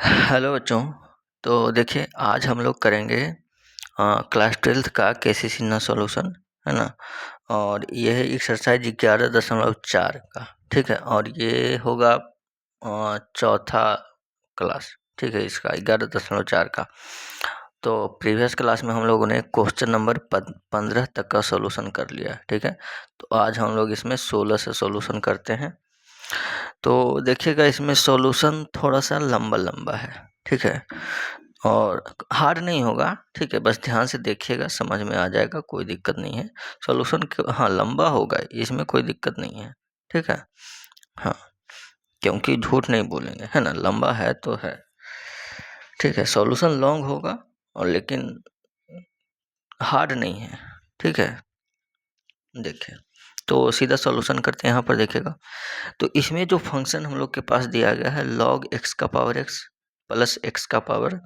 Hello बच्चों। तो देखिए आज हम लोग करेंगे क्लास 12th का केसीसी ना सॉल्यूशन, है ना। और ये है एक्सरसाइज 11.4 का, ठीक है। और ये होगा चौथा क्लास, ठीक है, इसका 11.4 का। तो प्रीवियस क्लास में हम लोगों ने क्वेश्चन नंबर 15 तक का सॉल्यूशन कर लिया, ठीक है। तो आज हम लोग इसमें 16 से सॉल्यूशन करते हैं। तो देखिएगा इसमें सॉल्यूशन थोड़ा सा लंबा लंबा है, ठीक है, और हार्ड नहीं होगा, ठीक है। बस ध्यान से देखिएगा, समझ में आ जाएगा, कोई दिक्कत नहीं है। सॉल्यूशन हाँ लंबा होगा, इसमें कोई दिक्कत नहीं है, ठीक है। हाँ, क्योंकि झूठ नहीं बोलेंगे, है ना, लंबा है तो है, ठीक है। सॉल्यूशन लॉन्ग होगा और लेकिन हार्ड नहीं है, ठीक है। देखिए तो सीधा सॉल्यूशन करते हैं। यहाँ पर देखिएगा तो इसमें जो फंक्शन हम लोग के पास दिया गया है log x का पावर x प्लस x का पावर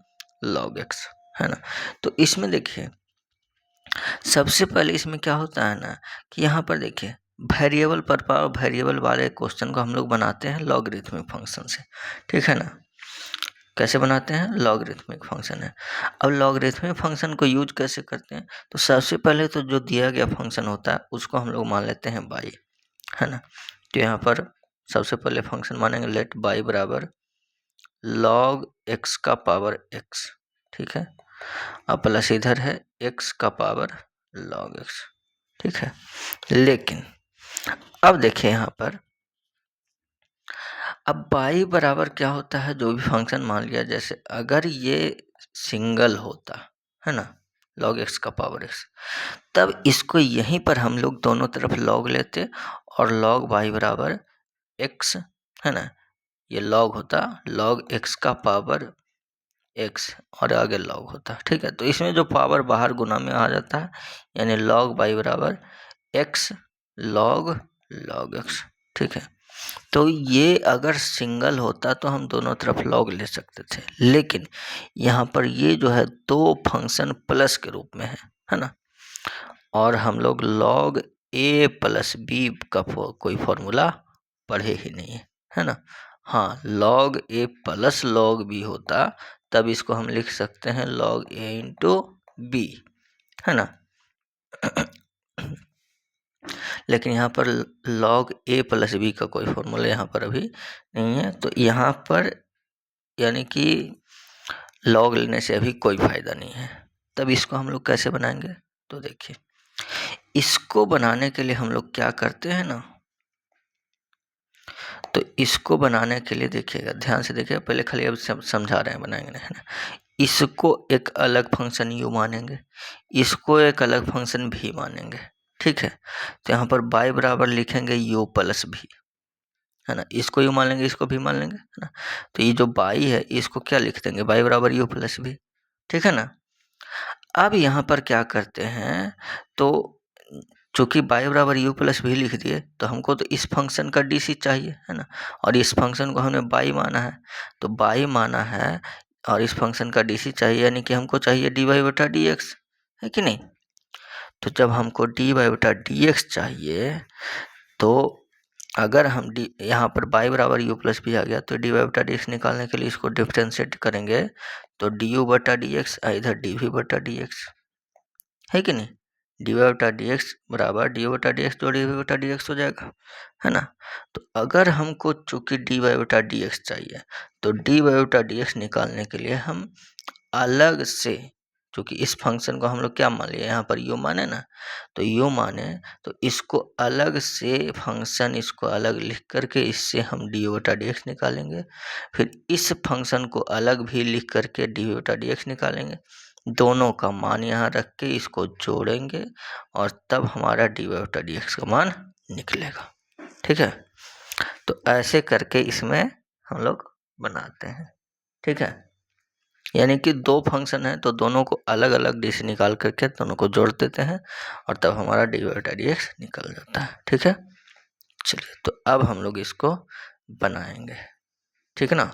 log x, है ना। तो इसमें देखिए सबसे पहले इसमें क्या होता है ना कि यहाँ पर देखिए वेरिएबल पर पावर वेरिएबल वाले क्वेश्चन को हम लोग बनाते हैं लॉगरिथमिक फंक्शन से, ठीक है ना। कैसे बनाते हैं? लॉगरिथमिक फंक्शन है। अब लॉगरिथमिक फंक्शन को यूज कैसे करते हैं? तो सबसे पहले तो जो दिया गया फंक्शन होता है उसको हम लोग मान लेते हैं बाई, है ना। तो यहाँ पर सबसे पहले फंक्शन मानेंगे लेट बाई बराबर log x का पावर x, ठीक है। अब प्लस इधर है x का पावर log x, ठीक है। लेकिन अब देखिए यहाँ पर अब बाई बराबर क्या होता है, जो भी फंक्शन मान लिया, जैसे अगर ये सिंगल होता, है ना, log x का पावर x, तब इसको यहीं पर हम लोग दोनों तरफ log लेते और log y बराबर x, है ना, ये log होता log x का पावर x और आगे log होता, ठीक है। तो इसमें जो पावर बाहर गुना में आ जाता है, यानी log y बराबर x log x, ठीक है। तो ये अगर सिंगल होता तो हम दोनों तरफ log ले सकते थे, लेकिन यहाँ पर ये जो है दो फंक्शन प्लस के रूप में है ना। और हम लोग log a प्लस बी का कोई फॉर्मूला पढ़े ही नहीं है ना। हाँ, log a plus log b होता तब इसको हम लिख सकते हैं log a इंटू बी, है ना। लेकिन यहाँ पर log a प्लस बी का कोई फॉर्मूला यहाँ पर अभी नहीं है, तो यहाँ पर यानी कि log लेने से अभी कोई फायदा नहीं है। तब इसको हम लोग कैसे बनाएंगे? तो देखिए इसको बनाने के लिए हम लोग क्या करते हैं ना, तो इसको बनाने के लिए देखिएगा, ध्यान से देखिएगा, पहले खाली अब समझा रहे हैं, बनाएंगे, है ना। इसको एक अलग फंक्शन u मानेंगे, इसको एक अलग फंक्शन v मानेंगे, ठीक है। तो यहाँ पर बाई बराबर लिखेंगे u प्लस भी, है ना। इसको u मान लेंगे, इसको भी मान लेंगे, है ना। तो ये जो बाई है इसको क्या लिख देंगे, बाई बराबर u प्लस भी, ठीक है ना। अब यहाँ पर क्या करते हैं, तो चूंकि बाई बराबर u प्लस भी लिख दिए तो हमको तो इस फंक्शन का डी चाहिए, है ना। और इस फंक्शन को हमने बाई माना है, तो बाई माना है और इस फंक्शन का डी चाहिए, यानी कि हमको चाहिए डी वाई बटा डी एक्स, है कि नहीं। तो जब हमको डी वाई बटा डी एक्स चाहिए, तो अगर हम डी यहाँ पर बाई बराबर यू प्लस भी आ गया, तो डी वाई बटा डी एक्स निकालने के लिए इसको डिफ्रेंशिएट करेंगे, तो डी यू बटा डी एक्स इधर डी वी बटा डी एक्स, है कि नहीं। डी वाई बटा डी एक्स बराबर डी बटा डी एक्स जो डी वी बटा डी एक्स हो जाएगा, है ना। तो अगर हमको चूंकि डी वाई बटा डी एक्स चाहिए, तो डी वाई बटा डी एक्स निकालने के लिए हम अलग से, क्योंकि इस फंक्शन को हम लोग क्या मान लिया, यहाँ पर u माने ना, तो u माने तो इसको अलग से फंक्शन, इसको अलग लिख करके इससे हम डी बटा डी एक्स निकालेंगे, फिर इस फंक्शन को अलग भी लिख करके डी बटा डी एक्स निकालेंगे, दोनों का मान यहाँ रख के इसको जोड़ेंगे और तब हमारा डी बटा डी एक्स का मान निकलेगा, ठीक है। तो ऐसे करके इसमें हम लोग बनाते हैं, ठीक है। यानी कि दो फंक्शन है तो दोनों को अलग अलग डी से निकाल करके दोनों को जोड़ देते हैं और तब हमारा डी बटा डी एक्स निकल जाता है, ठीक है। चलिए तो अब हम लोग इसको बनाएंगे, ठीक है ना।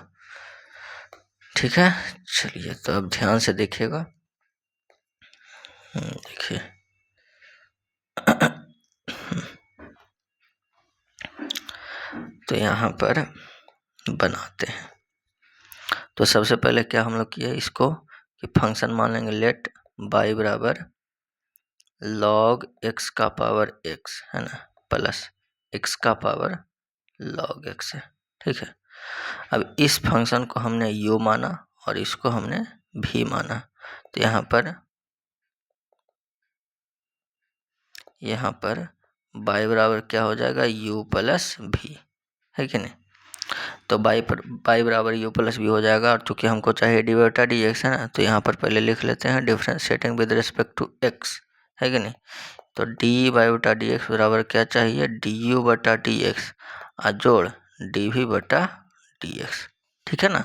ठीक है, चलिए तो अब ध्यान से देखिएगा, देखिए तो यहाँ पर बनाते हैं। तो सबसे पहले क्या हम लोग किए इसको कि फंक्शन मान लेंगे लेट y बराबर log x का पावर x है ना प्लस x का पावर log x है, ठीक है। अब इस फंक्शन को हमने u माना और इसको हमने v माना, तो यहाँ पर y बराबर क्या हो जाएगा u प्लस v, है कि नहीं। तो y बराबर u प्लस v हो जाएगा, और चूंकि हमको चाहिए dy बटा dx है ना, तो यहाँ पर पहले लिख लेते हैं differentiating with respect to x, है कि नहीं। तो dy बटा dx बराबर क्या चाहिए du बटा dx जोड़ dv बटा dx, ठीक है ना।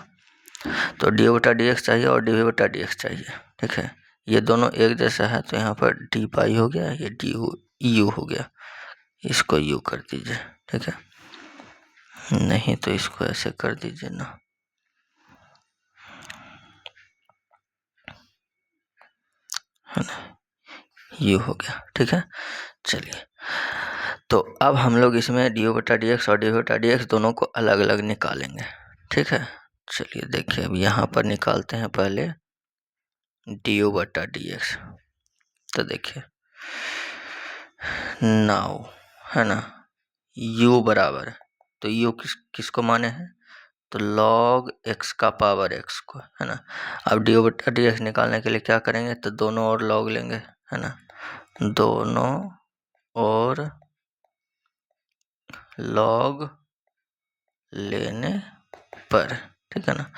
तो du बटा dx चाहिए और dv बटा dx चाहिए, ठीक है। ये दोनों एक जैसा है, तो यहाँ पर dy हो गया, ये du हो गया, इसको u कर दीजिए, ठीक है। नहीं तो इसको ऐसे कर दीजिए ना, है ना, u हो गया, ठीक है। चलिए, तो अब हम लोग इसमें डी बटा डी एक्स और डी बटा डी एक्स दोनों को अलग अलग निकालेंगे, ठीक है। चलिए देखिए, अब यहाँ पर निकालते हैं पहले डी बटा डी एक्स। तो देखिए नाउ, है ना, u बराबर, तो u किसको माने हैं, तो log x का पावर x को, है ना। अब डी बटा डी एक्स निकालने के लिए क्या करेंगे, तो दोनों और log लेंगे, है ना, दोनों और log लेने पर, ठीक है ना।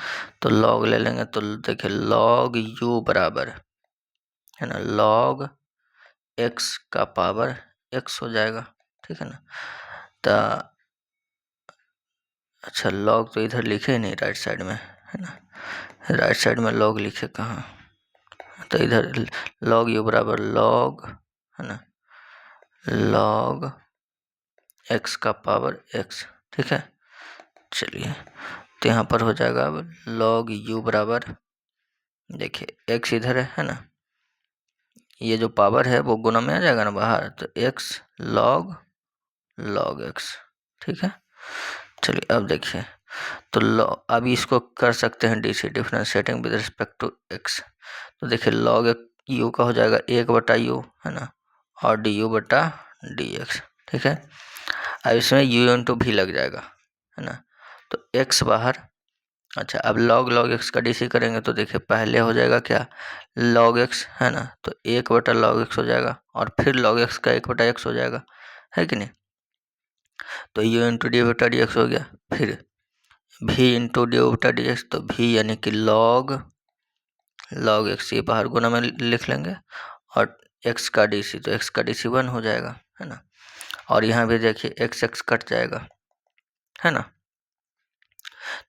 तो log ले लेंगे, तो देखिए log u बराबर, है ना, log x का पावर x हो जाएगा, ठीक है ना। तो अच्छा, log तो इधर लिखे ही नहीं राइट साइड में, है ना, राइट साइड में log लिखे कहाँ, तो इधर log u बराबर log, है ना, log x का पावर x, ठीक है। चलिए, तो यहाँ पर हो जाएगा अब log u बराबर, देखिए x इधर है ना, ये जो पावर है वो गुना में आ जाएगा ना बाहर, तो x log x, ठीक है। चलिए अब देखिए, तो अभी इसको कर सकते हैं DC differentiating with respect to x। तो देखिए log u का हो जाएगा 1/u, है ना, और du बटा dx, ठीक है। अब इसमें u इंटू भी लग जाएगा, है ना, तो x बाहर। अच्छा, अब log x का डीसी करेंगे, तो देखिए पहले हो जाएगा क्या log x, है ना, तो 1/log x हो जाएगा, और फिर log x का 1/x हो जाएगा, है कि नहीं। तो u इंटू डी बटा डी एक्स हो गया, फिर v इंटू डी बटा डी एक्स, तो v यानी कि log x, ये बाहर गुना में लिख लेंगे, और x का डीसी, तो x का डीसी 1 हो जाएगा, है ना। और यहाँ भी देखिए x कट जाएगा, है ना,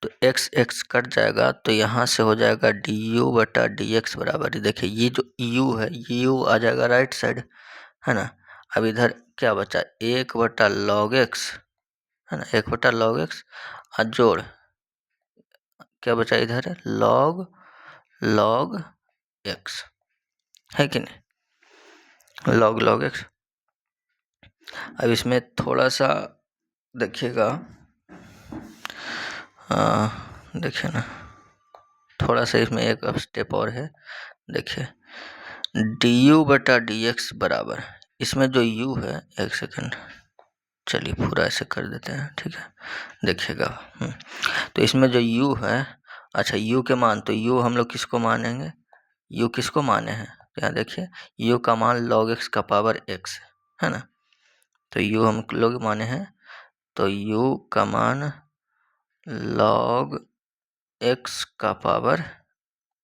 तो x कट जाएगा, तो यहाँ से हो जाएगा du बटा डी एक्स बराबर, देखिए ये जो u है ये u आ जाएगा राइट साइड, है ना। अब इधर क्या बचा 1/log x, है ना, 1/log x, और जोड़ क्या बचा इधर log x, है कि नहीं, log x। अब इसमें थोड़ा सा देखिएगा, देखिए ना, थोड़ा सा इसमें एक स्टेप और है, देखिए du बटा dx बराबर, इसमें जो u है, एक सेकंड, चलिए पूरा ऐसे कर देते हैं, ठीक है, देखिएगा। तो इसमें जो u है, अच्छा u के मान, तो u हम लोग किसको मानेंगे, u किसको माने हैं, तो यहाँ देखिए u का मान log x का पावर x, है ना, तो u हम लोग माने हैं, तो u का मान log x का पावर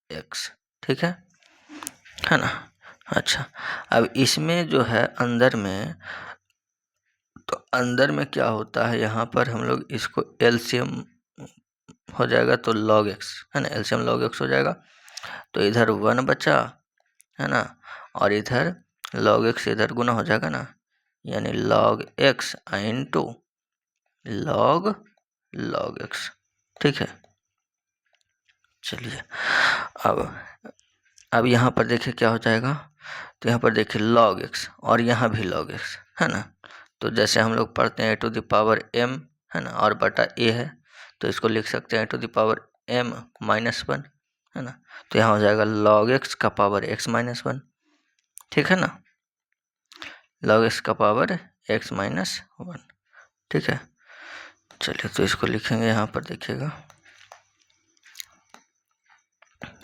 x, ठीक है ना। अच्छा, अब इसमें जो है अंदर में, तो अंदर में क्या होता है, यहाँ पर हम लोग इसको एलसीएम हो जाएगा, तो log x, है ना, एलसीएम log x हो जाएगा, तो इधर 1 बचा, है ना, और इधर log x इधर गुना हो जाएगा ना, यानी log x into log x, ठीक है। चलिए, अब यहाँ पर देखिए क्या हो जाएगा, तो यहाँ पर देखिए log x और यहाँ भी log x, है ना, तो जैसे हम लोग पढ़ते हैं a to the power m, है ना, और बटा a है, तो इसको लिख सकते हैं a to the power m minus 1, है ना। तो यहाँ हो जाएगा log x का पावर x माइनस 1, ठीक है ना, log x का पावर x माइनस 1, ठीक है। चलिए तो इसको लिखेंगे यहाँ पर, देखिएगा,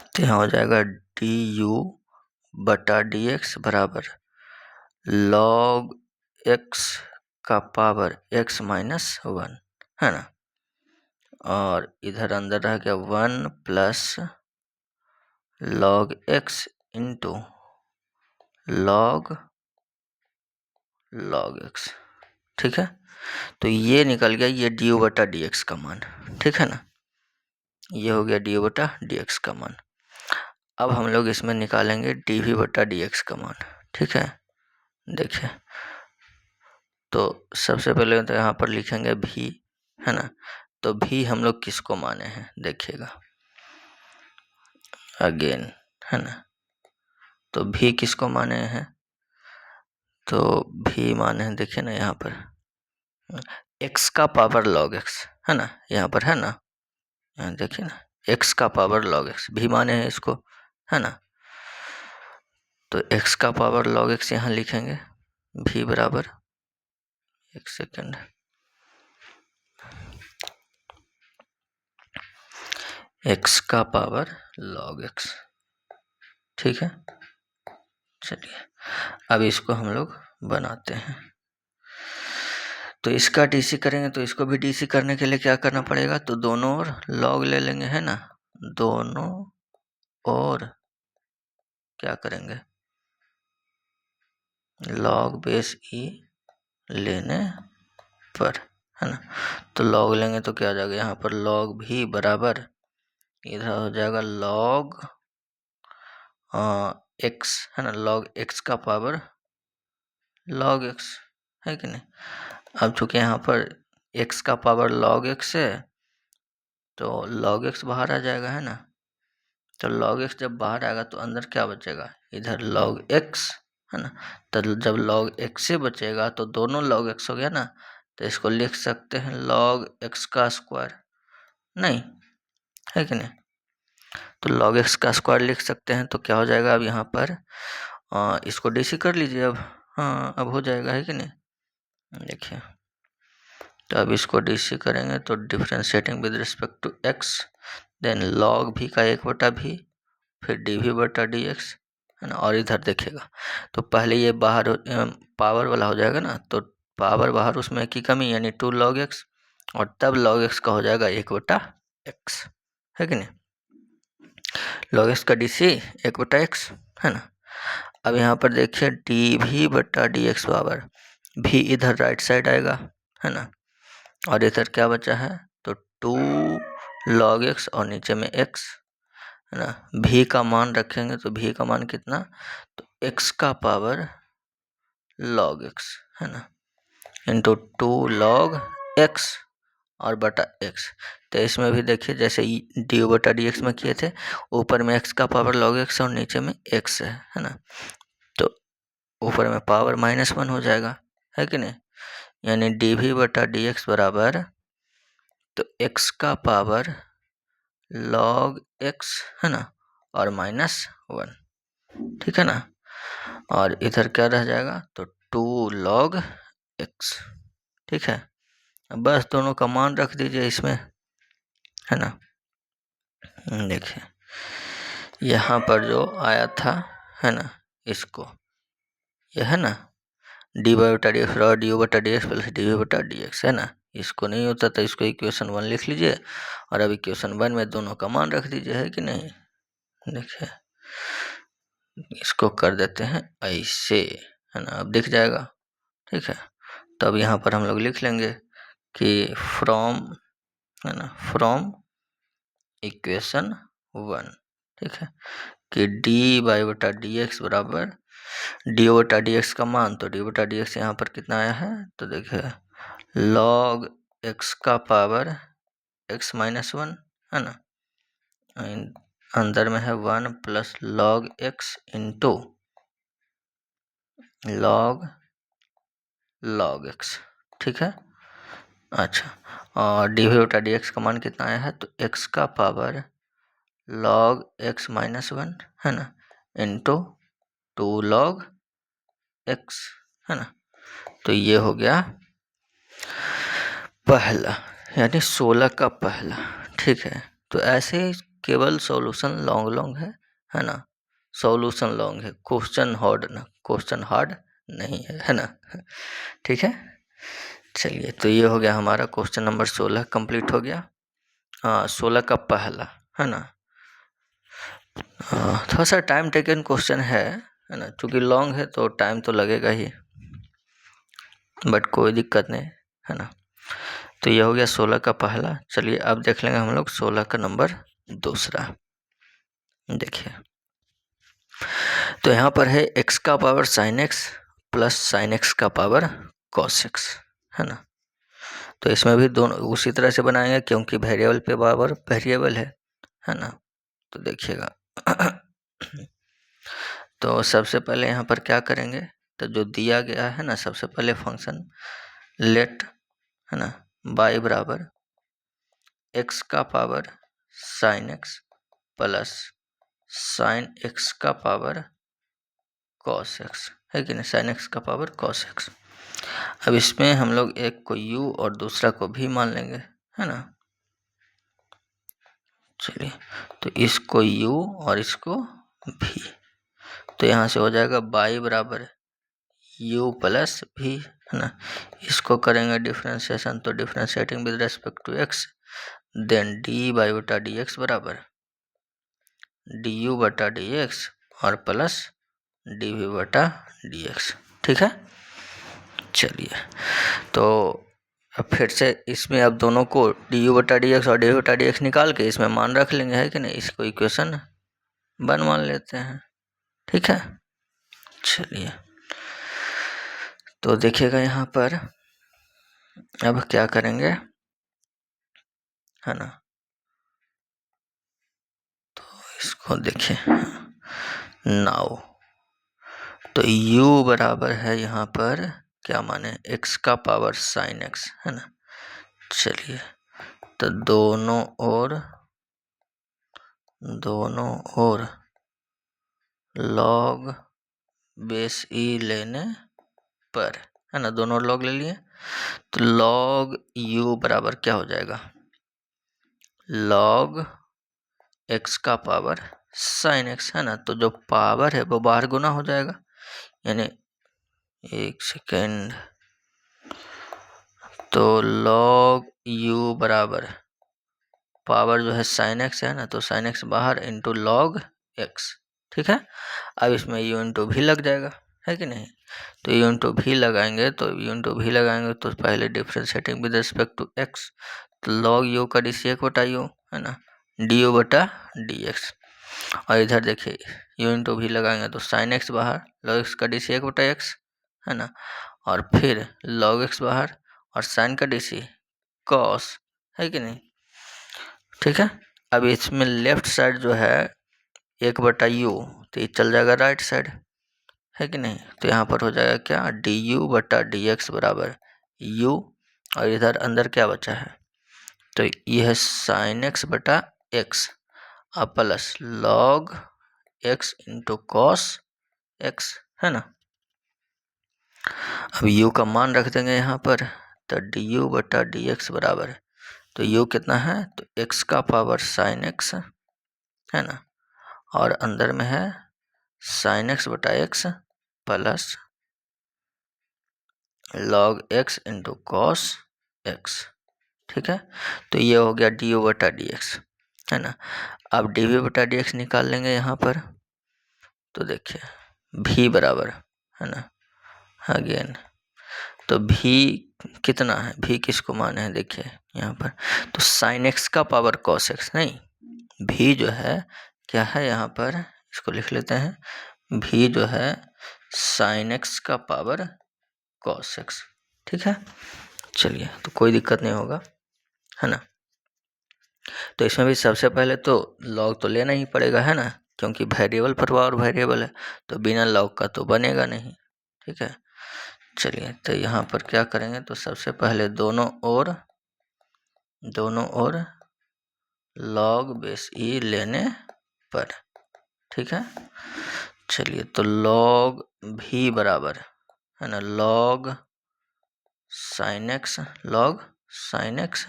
तो यहाँ हो जाएगा du बटा डी एक्स बराबर log x का पावर x माइनस 1, है ना, और इधर अंदर रह गया 1 plus log x into log x, ठीक है। तो ये निकल गया ये डी बटा डी एक्स का मान, ठीक है ना, ये हो गया डी बटा डी एक्स का मान। अब हम लोग इसमें निकालेंगे डी वी बटा डी एक्स का मान, ठीक है। देखिए, तो सबसे पहले तो यहाँ पर लिखेंगे भी, है ना, तो भी हम लोग किसको माने हैं, देखिएगा अगेन, है ना, तो भी किसको माने हैं, तो भी माने हैं, देखिए ना यहाँ पर x का पावर log x, है ना, यहाँ पर है ना, यहाँ देखिए ना x का पावर log x भी माने हैं इसको, है ना। तो x का पावर log x यहाँ लिखेंगे, भी बराबर, एक सेकेंड, x का पावर log x, ठीक है। चलिए अब इसको हम लोग बनाते हैं। तो इसका डीसी करेंगे तो इसको भी डीसी करने के लिए क्या करना पड़ेगा, तो दोनों ओर log ले लेंगे, है ना, दोनों ओर क्या करेंगे, log बेस ई लेने पर, है ना। तो log लेंगे तो क्या आ जाएगा, यहाँ पर log भी बराबर, इधर हो जाएगा log x, है ना, log x का पावर log x, है कि नहीं। अब चूंकि यहाँ पर x का पावर log x है तो log x बाहर आ जाएगा, है ना। तो log x जब बाहर आएगा तो अंदर क्या बचेगा, इधर log x, है ना। तो जब log x से बचेगा तो दोनों log x हो गया ना, तो इसको लिख सकते हैं log x का स्क्वायर, नहीं है कि नहीं। तो log x का स्क्वायर लिख सकते हैं, तो क्या हो जाएगा, अब यहाँ पर इसको डीसी कर लीजिए अब, हाँ अब हो जाएगा, है कि नहीं। देखिए, तो अब इसको डीसी करेंगे तो differentiating with respect to x, then log भी का 1/v, फिर डी वी बटा डी एक्स, है ना। और इधर देखिएगा तो पहले ये बाहर पावर वाला हो जाएगा ना, तो पावर बाहर उसमें की कमी यानी 2 log x, और तब log x का हो जाएगा 1/x, है कि नहीं। log x का डीसी 1/x, है ना। अब यहाँ पर देखिए डी वी बटा डी एक्स पावर भी इधर राइट साइड आएगा, है ना, और इधर क्या बचा है, तो 2 log x और नीचे में x, है ना। भी का मान रखेंगे तो भी का मान कितना, तो x का पावर log x, है ना, इंटू 2 log x और बटा x। तो इसमें भी देखिए जैसे डी बटा डी एक्स में किए थे, ऊपर में x का पावर log x और नीचे में x है ना। तो ऊपर में पावर -1 हो जाएगा, है कि नहीं, यानी डी वी बटा डी एक्स बराबर, तो x का पावर log x, है ना, और -1, ठीक है ना। और इधर क्या रह जाएगा, तो 2 log x, ठीक है। बस दोनों का मान रख दीजिए इसमें, है ना। देखिए यहाँ पर जो आया था, है ना, इसको यह है ना डी वाई बटा डी एक्स बराबर डी बटा d x plus d v बटा डी एक्स, है ना। इसको नहीं होता तो इसको इक्वेशन 1 लिख लीजिए, और अब इक्वेशन 1 में दोनों का मान रख दीजिए, है कि नहीं। देखिए इसको कर देते हैं ऐसे, है ना, अब दिख जाएगा, ठीक है। तो अब यहाँ पर हम लोग लिख लेंगे कि फ्रॉम, है ना, फ्रॉम इक्वेशन 1, ठीक है, कि डी वाई बटा डी एक्स बराबर डी बटा डी एक्स का मान, तो डी बटा डी एक्स यहाँ पर कितना आया है, तो देखिए log x का पावर x -1, है ना, अंदर में है 1 plus log x into log x, ठीक है। अच्छा, और डी वी बटा डी एक्स का मान कितना आया है, तो एक्स का पावर log x माइनस 1 है ना, इंटू 2 log x है ना। तो ये हो गया पहला, यानी 16 का पहला। ठीक है, तो ऐसे केवल सॉल्यूशन लॉन्ग लॉन्ग है ना, सॉल्यूशन लॉन्ग है, क्वेश्चन हार्ड ना, क्वेश्चन हार्ड नहीं है ना। ठीक है, चलिए, तो ये हो गया हमारा क्वेश्चन नंबर 16 कंप्लीट हो गया। 16 का पहला है ना। थोड़ा सा टाइम टेकन क्वेश्चन है ना, चूँकि लॉन्ग है तो टाइम तो लगेगा ही, बट कोई दिक्कत नहीं है ना। तो ये हो गया 16 का पहला। चलिए अब देख लेंगे हम लोग 16 का नंबर दूसरा। देखिए, तो यहाँ पर है x का power sin x plus sin x का पावर cos x है ना। तो इसमें भी दोनों उसी तरह से बनाएंगे, क्योंकि वेरिएबल पे पावर वेरिएबल है ना। तो देखिएगा तो सबसे पहले यहाँ पर क्या करेंगे, तो जो दिया गया है ना, सबसे पहले फंक्शन लेट है ना y बराबर x का power sin x plus sin x का पावर cos x है कि नहीं, sin x का पावर cos x। अब इसमें हम लोग एक को u और दूसरा को v मान लेंगे है ना। चलिए, तो इसको u और इसको v, तो यहाँ से हो जाएगा y बराबर u प्लस v है ना। इसको करेंगे डिफ्रेंशिएशन, तो differentiating with respect to x, then d y बटा डी एक्स बराबर डी यू बटा डी एक्स और प्लस डी वी बटा डी एक्स। ठीक है, चलिए, तो अब फिर से इसमें अब दोनों को डी यू बटा डी एक्स और डी वी बटा डी एक्स निकाल के इसमें मान रख लेंगे, है कि नहीं। इसको इक्वेशन 1 मान लेते हैं। ठीक है, चलिए, तो देखिएगा यहाँ पर अब क्या करेंगे है ना। तो इसको देखिए नाउ, तो u बराबर है यहाँ पर क्या माने x का पावर sin x है ना। चलिए, तो दोनों ओर log बेस e लेने पर है ना, दोनों ओर log ले लिए, तो log u बराबर क्या हो जाएगा, log x का पावर sin x है ना। तो जो पावर है वो बाहर गुना हो जाएगा, यानी एक सेकेंड, तो log u बराबर पावर जो है sin x है ना, तो sin x बाहर इंटू log x। ठीक है, अब इसमें u इंटू भी लग जाएगा, है कि नहीं। तो u इंटू भी लगाएंगे, तो पहले differentiating with respect to x, तो log u का डी सी एक बटा यू है ना, डी यू बटा डी एक्स। और इधर देखिए u इंटू भी लगाएंगे तो sin x बाहर, log x का डी सी एक बटा एक्स है ना, और फिर log x बाहर और sin का डी सी cos, है कि नहीं। ठीक है, अब इसमें लेफ्ट साइड जो है 1/u, तो ये चल जाएगा राइट साइड, है कि नहीं। तो यहाँ पर हो जाएगा क्या, डी यू बटा डी एक्स बराबर u, और इधर अंदर क्या बचा है, तो ये है sin x बटा एक्स और plus log x into cos x है ना। अब u का मान रख देंगे यहाँ पर, तो डी यू बटा डी एक्स बराबर, तो u कितना है, तो x का पावर sin x है ना, और अंदर में है sin x बटा x plus log x into cos x. ठीक है, तो ये हो गया डी यू बटा डी एक्स है ना। अब डी वी बटा डी एक्स निकाल लेंगे यहाँ पर, तो देखिए v बराबर है ना, अगेन तो v कितना है, v किसको माने हैं, देखिए यहाँ पर, तो sin x का पावर cos x, नहीं v जो है क्या है यहाँ पर, इसको लिख लेते हैं, v जो है sin x का पावर cos x। ठीक है, चलिए, तो कोई दिक्कत नहीं होगा है ना। तो इसमें भी सबसे पहले तो log तो लेना ही पड़ेगा है ना, क्योंकि वेरिएबल पर पावर वेरिएबल है, तो बिना log का तो बनेगा नहीं। ठीक है, चलिए, तो यहाँ पर क्या करेंगे, तो सबसे पहले दोनों ओर दोनों ओर log बेस ई लेने पर, ठीक है। चलिए तो log भी बराबर है ना log sin x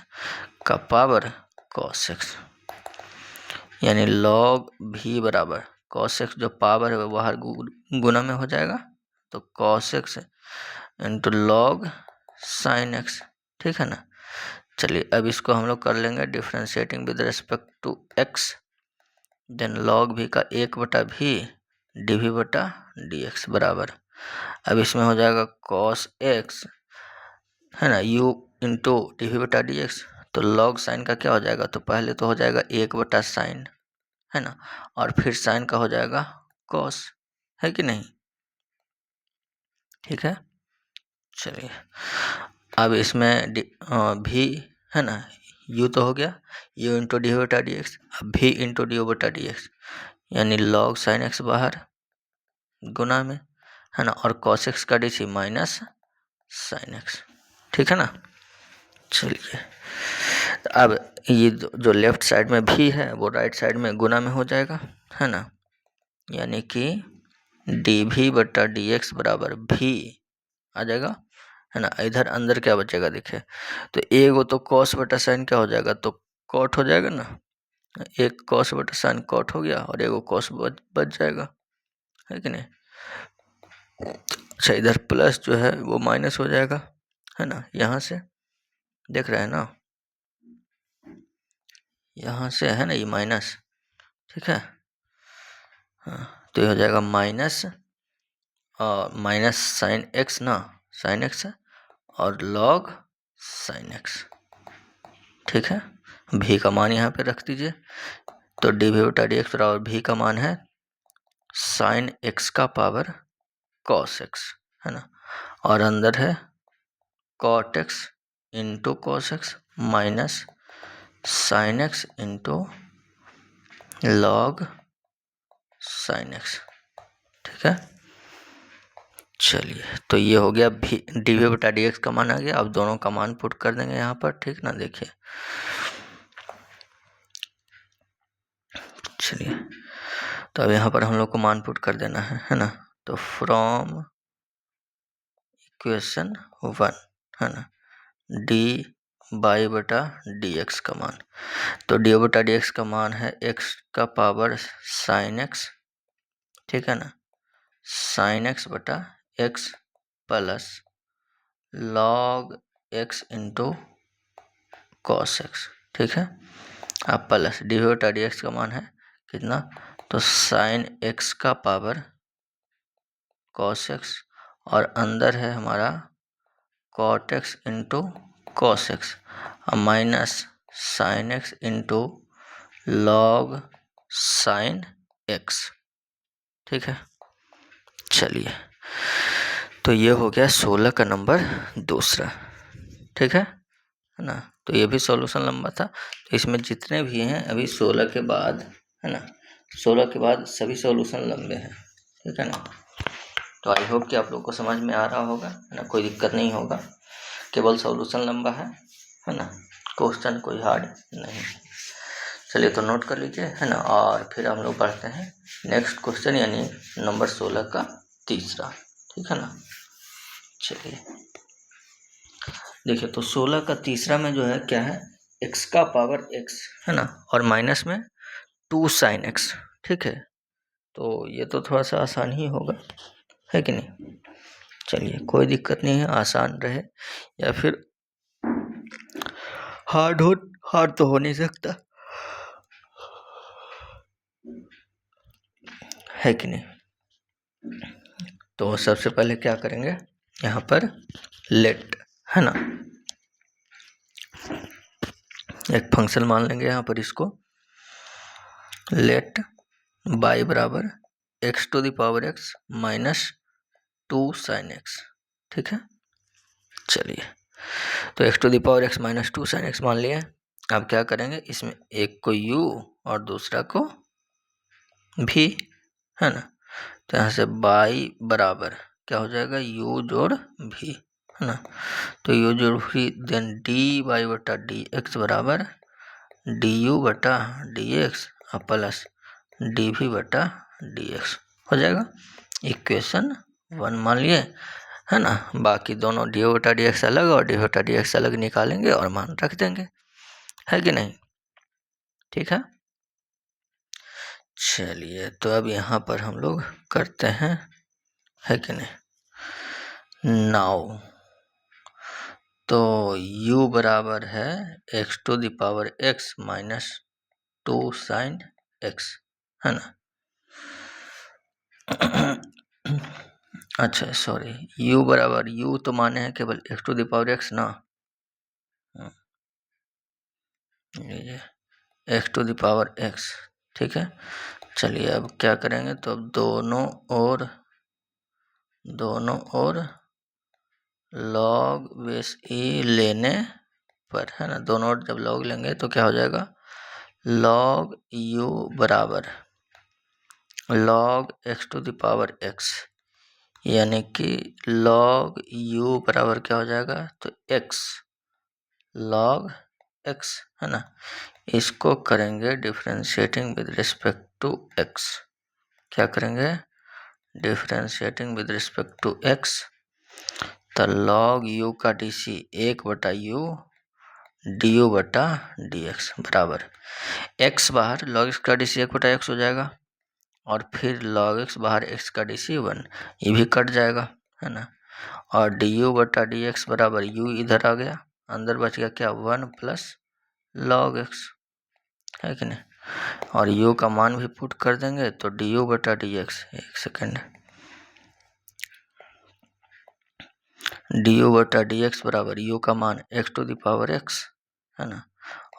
का पावर cos x, यानी log भी बराबर cos x जो पावर है वो बाहर गुना में हो जाएगा, तो cos x into log sin x, ठीक है ना। चलिए अब इसको हम लोग कर लेंगे differentiating with respect to x, then log भी का 1/v dv/dx बराबर, अब इसमें हो जाएगा cos x है ना u इंटू dv/dx, तो log साइन का क्या हो जाएगा, तो पहले तो हो जाएगा 1/sin है ना, और फिर साइन का हो जाएगा cos, है कि नहीं, ठीक है। चलिए अब इसमें भी है ना u तो हो गया u इंटू dv/dx, अब v इंटू dv/dx, यानी log sin x बाहर गुना में है ना, और cos x का DC माइनस sin x, ठीक है ना। चलिए अब ये जो लेफ्ट साइड में भी है वो राइट साइड में गुना में हो जाएगा है ना, यानी कि dv/dx बराबर भी आ जाएगा है ना। इधर अंदर क्या बचेगा देखिए, तो एक तो cos बटा साइन क्या हो जाएगा, तो cot हो जाएगा ना, एक cos बटा साइन cot हो गया और एक cos बच जाएगा, है कि नहीं। अच्छा इधर प्लस जो है वो माइनस हो जाएगा है ना, यहाँ से देख रहे हैं ना, यहाँ से है ना ये माइनस, ठीक है। हाँ तो ये हो जाएगा माइनस और माइनस साइन एक्स ना, साइन एक्स और log साइन एक्स, ठीक है। भी का मान यहाँ पे रख दीजिए, तो dv/dx बराबर भी का मान है साइन एक्स का पावर cos x है ना, और अंदर है cot x into cos x minus sine x into log sign x, ठीक है। चलिए तो ये हो गया भी dv/dx का मान आ गया, अब दोनों का मान पुट कर देंगे यहाँ पर, ठीक ना। देखिए चलिए तो अब यहाँ पर हम लोग को मान पुट कर देना है ना, तो फ्रॉम इक्वेशन 1 है ना dy/dx का मान, तो dy/dx का मान है x का पावर साइन x, ठीक है ना, साइन x बटा x plus log x into cos x, ठीक है। अब प्लस dv/dx का मान है कितना, तो साइन x का पावर cos x और अंदर है हमारा cot x into cos x, अब minus sine x into log sine x, ठीक है। चलिए तो ये हो गया 16 का नंबर दूसरा, ठीक है ना। तो ये भी सॉल्यूशन लंबा था, तो इसमें जितने भी हैं अभी 16 के बाद है ना, 16 के बाद सभी सॉल्यूशन लंबे हैं, ठीक है ना। तो आई होप कि आप लोग को समझ में आ रहा होगा है ना, कोई दिक्कत नहीं होगा, केवल सॉल्यूशन लंबा है ना, क्वेश्चन कोई हार्ड नहीं। चलिए तो नोट कर लीजिए है ना, और फिर हम लोग बढ़ते हैं नेक्स्ट क्वेश्चन यानी नंबर 16 का तीसरा, ठीक है ना। चलिए देखिए तो 16 का तीसरा में जो है क्या है, x का पावर x है ना, और माइनस में 2 sin x, ठीक है। तो ये तो थोड़ा सा आसान ही होगा, है कि नहीं। चलिए कोई दिक्कत नहीं है, आसान रहे या फिर हार्ड तो हो नहीं सकता, है कि नहीं। तो सबसे पहले क्या करेंगे, यहाँ पर लेट है ना, एक फंक्शन मान लेंगे यहाँ पर, इसको लेट बाई बराबर x⁻x माइनस 2 sin x, ठीक है। चलिए तो x⁻x माइनस 2 sin x मान लिया, अब क्या करेंगे, इसमें एक को u और दूसरा को v है ना, तो यहाँ से बाई बराबर क्या हो जाएगा u जोड़ v है ना। तो यू जो हुई देन डी वाई बटा डी एक्स बराबर डी यू बटा d x plus d v बटा डी एक्स हो जाएगा। इक्वेशन 1 मान लिए, है ना। बाकी दोनों डी बटा डी एक्स अलग और डी बटा डी एक्स अलग निकालेंगे और मान रख देंगे, है कि नहीं। ठीक है, चलिए तो अब यहाँ पर हम लोग करते हैं, है कि नहीं। नाउ तो u बराबर है x to the power x minus 2 sine x, है ना। अच्छा सॉरी, u बराबर u तो माने हैं केवल x to the power x ना, ये x to the power x। ठीक है, चलिए अब क्या करेंगे, तो अब दोनों ओर लॉग बेस e लेने पर, है ना। दोनों ओर जब लॉग लेंगे तो क्या हो जाएगा, लॉग u बराबर log x to the power x, यानी कि लॉग u बराबर क्या हो जाएगा, तो x लॉग x, है ना। इसको करेंगे differentiating with respect to x। क्या करेंगे, differentiating with respect to x, तो लॉग u का dc 1 बटा u du बटा dx बराबर x बाहर लॉग x का dc 1 बटा x हो जाएगा, और फिर log x बाहर x का dc 1, ये भी कट जाएगा, है ना। और du बटा dx बराबर u इधर आ गया, अंदर बच गया क्या, 1 प्लस log x, है कि नहीं। और u का मान भी पुट कर देंगे, तो du बटा dx, एक सेकेंड, du बटा dx बराबर u का मान x to the power x, है ना।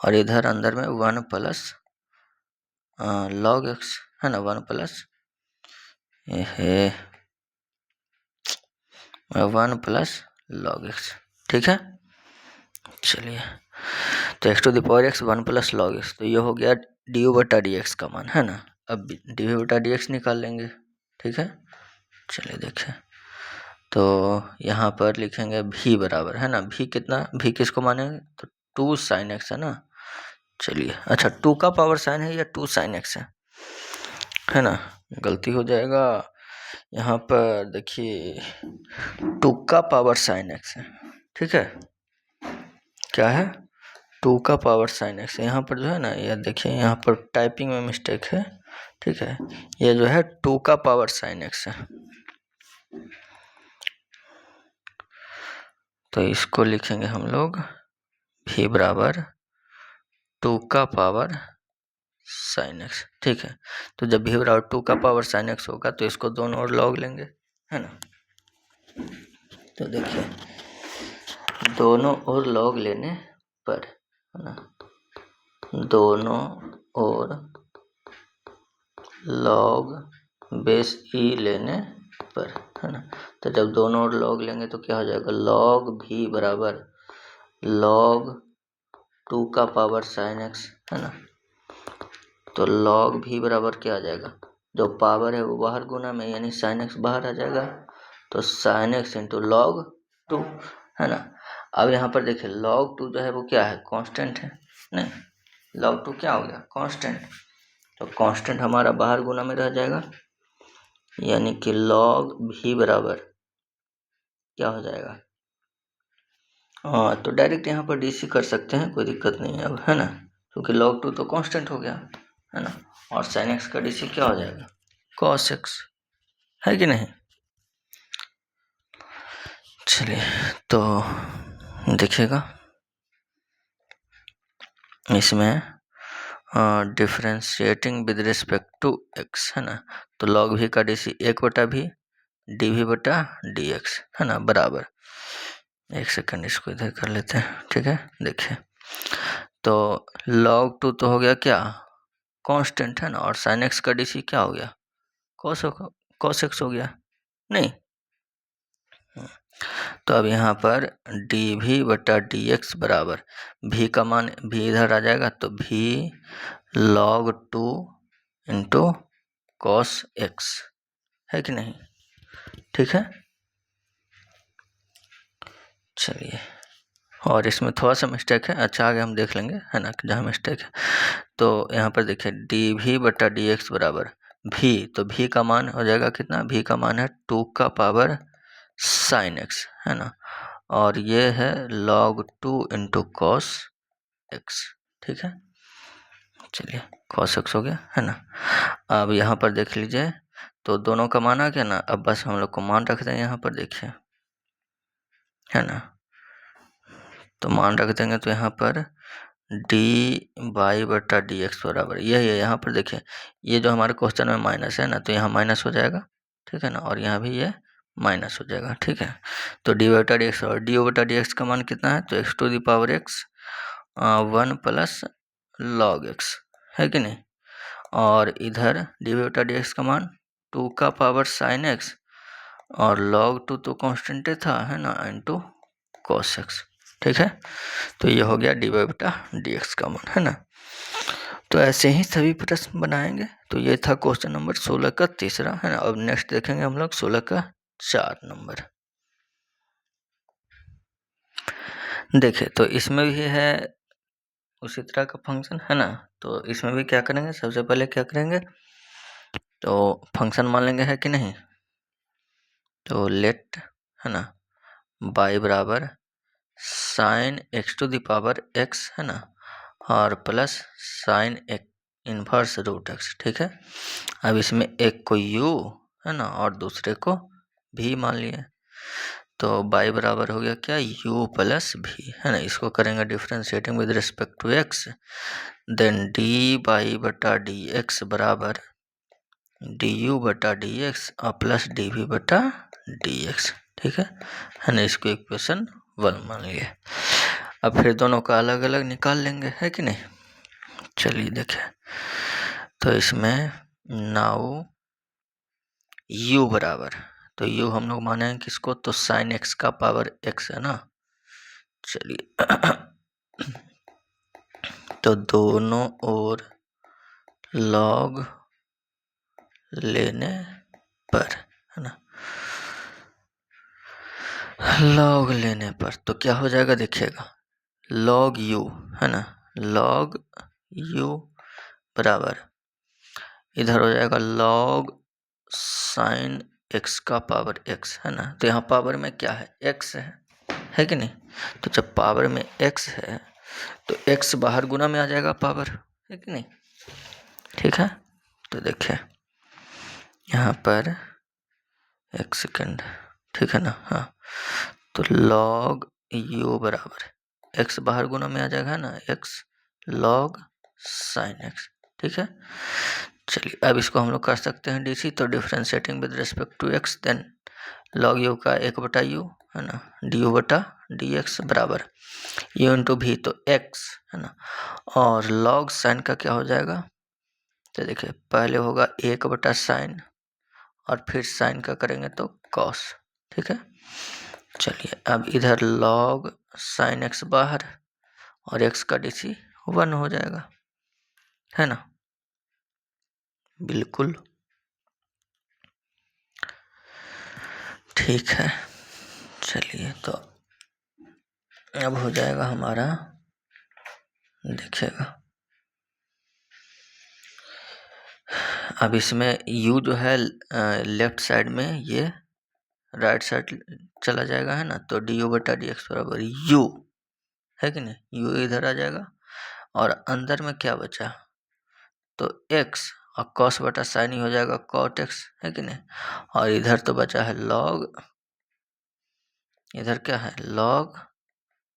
और इधर अंदर में 1 प्लस log x, है ना, 1 प्लस 1 प्लस log x। ठीक है, चलिए तो x to the power x 1 plus log x, तो ये हो गया du बटा dx का मान, है ना। अब du बटा dx निकाल लेंगे। ठीक है, चलिए देखें, तो यहाँ पर लिखेंगे v बराबर, है ना, v कितना, v किसको मानेंगे, तो 2 sin x, है ना। चलिए अच्छा 2 का पावर साइन है या 2 sin x है ना, गलती हो जाएगा यहाँ पर। देखिए 2 का पावर साइन x है, ठीक है, क्या है, 2 का पावर साइन x। यहाँ पर जो है ना, ये देखिए यहाँ पर टाइपिंग में मिस्टेक है, ठीक है। ये जो है 2 का पावर साइन x है, तो इसको लिखेंगे हम लोग v बराबर 2 का पावर साइन x। ठीक है, तो जब v बराबर 2 का पावर साइन x होगा तो इसको दोनों ओर लॉग लेंगे, है ना। तो देखिए दोनों ओर लॉग लेने पर, है ना, दोनों ओर लॉग बेस e लेने पर, है ना। तो जब दोनों ओर लॉग लेंगे तो क्या हो जाएगा, लॉग v बराबर लॉग 2 का पावर साइन x, है ना। तो लॉग v बराबर क्या आ जाएगा, जो पावर है वो बाहर गुना में, यानी साइन x बाहर आ जाएगा, तो साइन x इंटू लॉग 2, है ना। अब यहाँ पर देखिए log 2 जो है वो क्या है, कांस्टेंट है, नहीं, log 2 क्या हो गया, कांस्टेंट। तो कांस्टेंट हमारा बाहर गुना में रह जाएगा, यानी कि log v बराबर क्या हो जाएगा, हाँ तो डायरेक्ट यहाँ पर डीसी कर सकते हैं, कोई दिक्कत नहीं है अब, है ना, क्योंकि log 2 तो कांस्टेंट हो गया, है ना। और साइन x का डीसी क्या हो जाएगा, cos x, है कि नहीं। चलिए तो देखिएगा इसमें differentiating with respect to x, है ना। तो log v का डीसी 1 बटा v डी वी बटा डी एक्स, है ना, बराबर, एक सेकंड इसको इधर कर लेते हैं। ठीक है, देखिए तो log 2 तो हो गया क्या, कांस्टेंट, है ना, और sin x का डीसी क्या हो गया, cos x हो गया, नहीं। तो अब यहाँ पर डी वी बटा डी एक्स बराबर v का मान v इधर आ जाएगा, तो v log 2 into cos x, है कि नहीं। ठीक है, चलिए, और इसमें थोड़ा सा मिस्टेक है, अच्छा आगे हम देख लेंगे, है ना, कि जहाँ मिस्टेक है। तो यहाँ पर देखिए डी वी बटा डी एक्स बराबर भी, तो भी का मान हो जाएगा कितना, भी का मान है 2 का पावर साइन एक्स, है ना, और ये है log 2 इंटू कॉस एक्स, ठीक है। चलिए cos x हो गया, है ना। अब यहाँ पर देख लीजिए, तो दोनों का मान आ गया ना, अब बस हम लोग को मान रख दें यहाँ पर, देखिए, है ना, तो मान रख देंगे तो यहाँ पर डी वाई बटा डी एक्स बराबर यही है। यहाँ पर देखिए, ये जो हमारे क्वेश्चन में माइनस है ना, तो यहाँ माइनस हो जाएगा, ठीक है ना, और यहाँ भी ये माइनस हो जाएगा, ठीक है। तो डी बटा डी एक्स और डी बटा डी एक्स का मान कितना है, तो x to the power x 1 plus log x, है कि नहीं, और इधर डी बटा डी एक्स का मान 2 का पावर साइन एक्स और log 2 तो कांस्टेंट था, है ना, इंटू cos x, ठीक है। तो ये हो गया डी वाई बटा डी एक्स का मान, है ना। तो ऐसे ही सभी प्रश्न बनाएंगे। तो ये था क्वेश्चन नंबर 16 का तीसरा, है ना। अब नेक्स्ट देखेंगे हम लोग 16 का 4 नंबर। देखिए, तो इसमें भी है उसी तरह का फंक्शन, है ना। तो इसमें भी क्या करेंगे, सबसे पहले क्या करेंगे, तो फंक्शन मान लेंगे, है कि नहीं। तो लेट, है ना, बाई बराबर sine x to the power x, है ना, और प्लस साइन एक इन्वर्स रूट एक्स, ठीक है। अब इसमें एक को u, है ना, और दूसरे को v मान लिए, तो बाई बराबर हो गया क्या, u प्लस v, है ना। इसको करेंगे differentiating with respect to x, then d y बटा डी एक्स बराबर डी यू बटा डी एक्स और प्लस डी वी बटा डी एक्स, ठीक है ना। इसको इक्वेशन 1 मान लिए। अब फिर दोनों का अलग अलग निकाल लेंगे, है कि नहीं। चलिए देखें, तो इसमें नाउ u बराबर, तो u हम लोग माने हैं किसको, तो साइन एक्स का पावर x, है ना। चलिए तो दोनों ओर log लेने पर, है ना, log लेने पर तो क्या हो जाएगा, देखिएगा log u, है ना, log u बराबर इधर हो जाएगा log साइन x का पावर x, है ना। तो यहाँ पावर में क्या है, x है कि नहीं। तो जब पावर में x है तो x बाहर गुना में आ जाएगा पावर, है कि नहीं, ठीक है। तो देखिए यहाँ पर एक सेकेंड, ठीक है ना, हाँ, तो log u बराबर x बाहर गुना में आ जाएगा ना, x log साइन x, ठीक है। चलिए अब इसको हम लोग कर सकते हैं डीसी, तो differentiating with respect to x, then log u का 1 बटा u, है ना, डी यू बटा डी एक्स बराबर u इंटू भी, तो x, है ना, और log साइन का क्या हो जाएगा, तो देखिए पहले होगा 1 बटा साइन और फिर साइन का करेंगे तो कॉस, ठीक है। चलिए अब इधर log साइन x बाहर और x का डीसी 1 हो जाएगा, है ना, बिल्कुल ठीक है। चलिए तो अब हो जाएगा हमारा, देखिएगा अब इसमें u जो है लेफ्ट साइड में, ये राइट साइड चला जाएगा, है ना। तो डी यू बटा डी एक्स बराबर u, है कि नहीं, u इधर आ जाएगा और अंदर में क्या बचा, तो x और cos बटा साइन ही हो जाएगा cot x, है कि नहीं, और इधर तो बचा है log, इधर क्या है log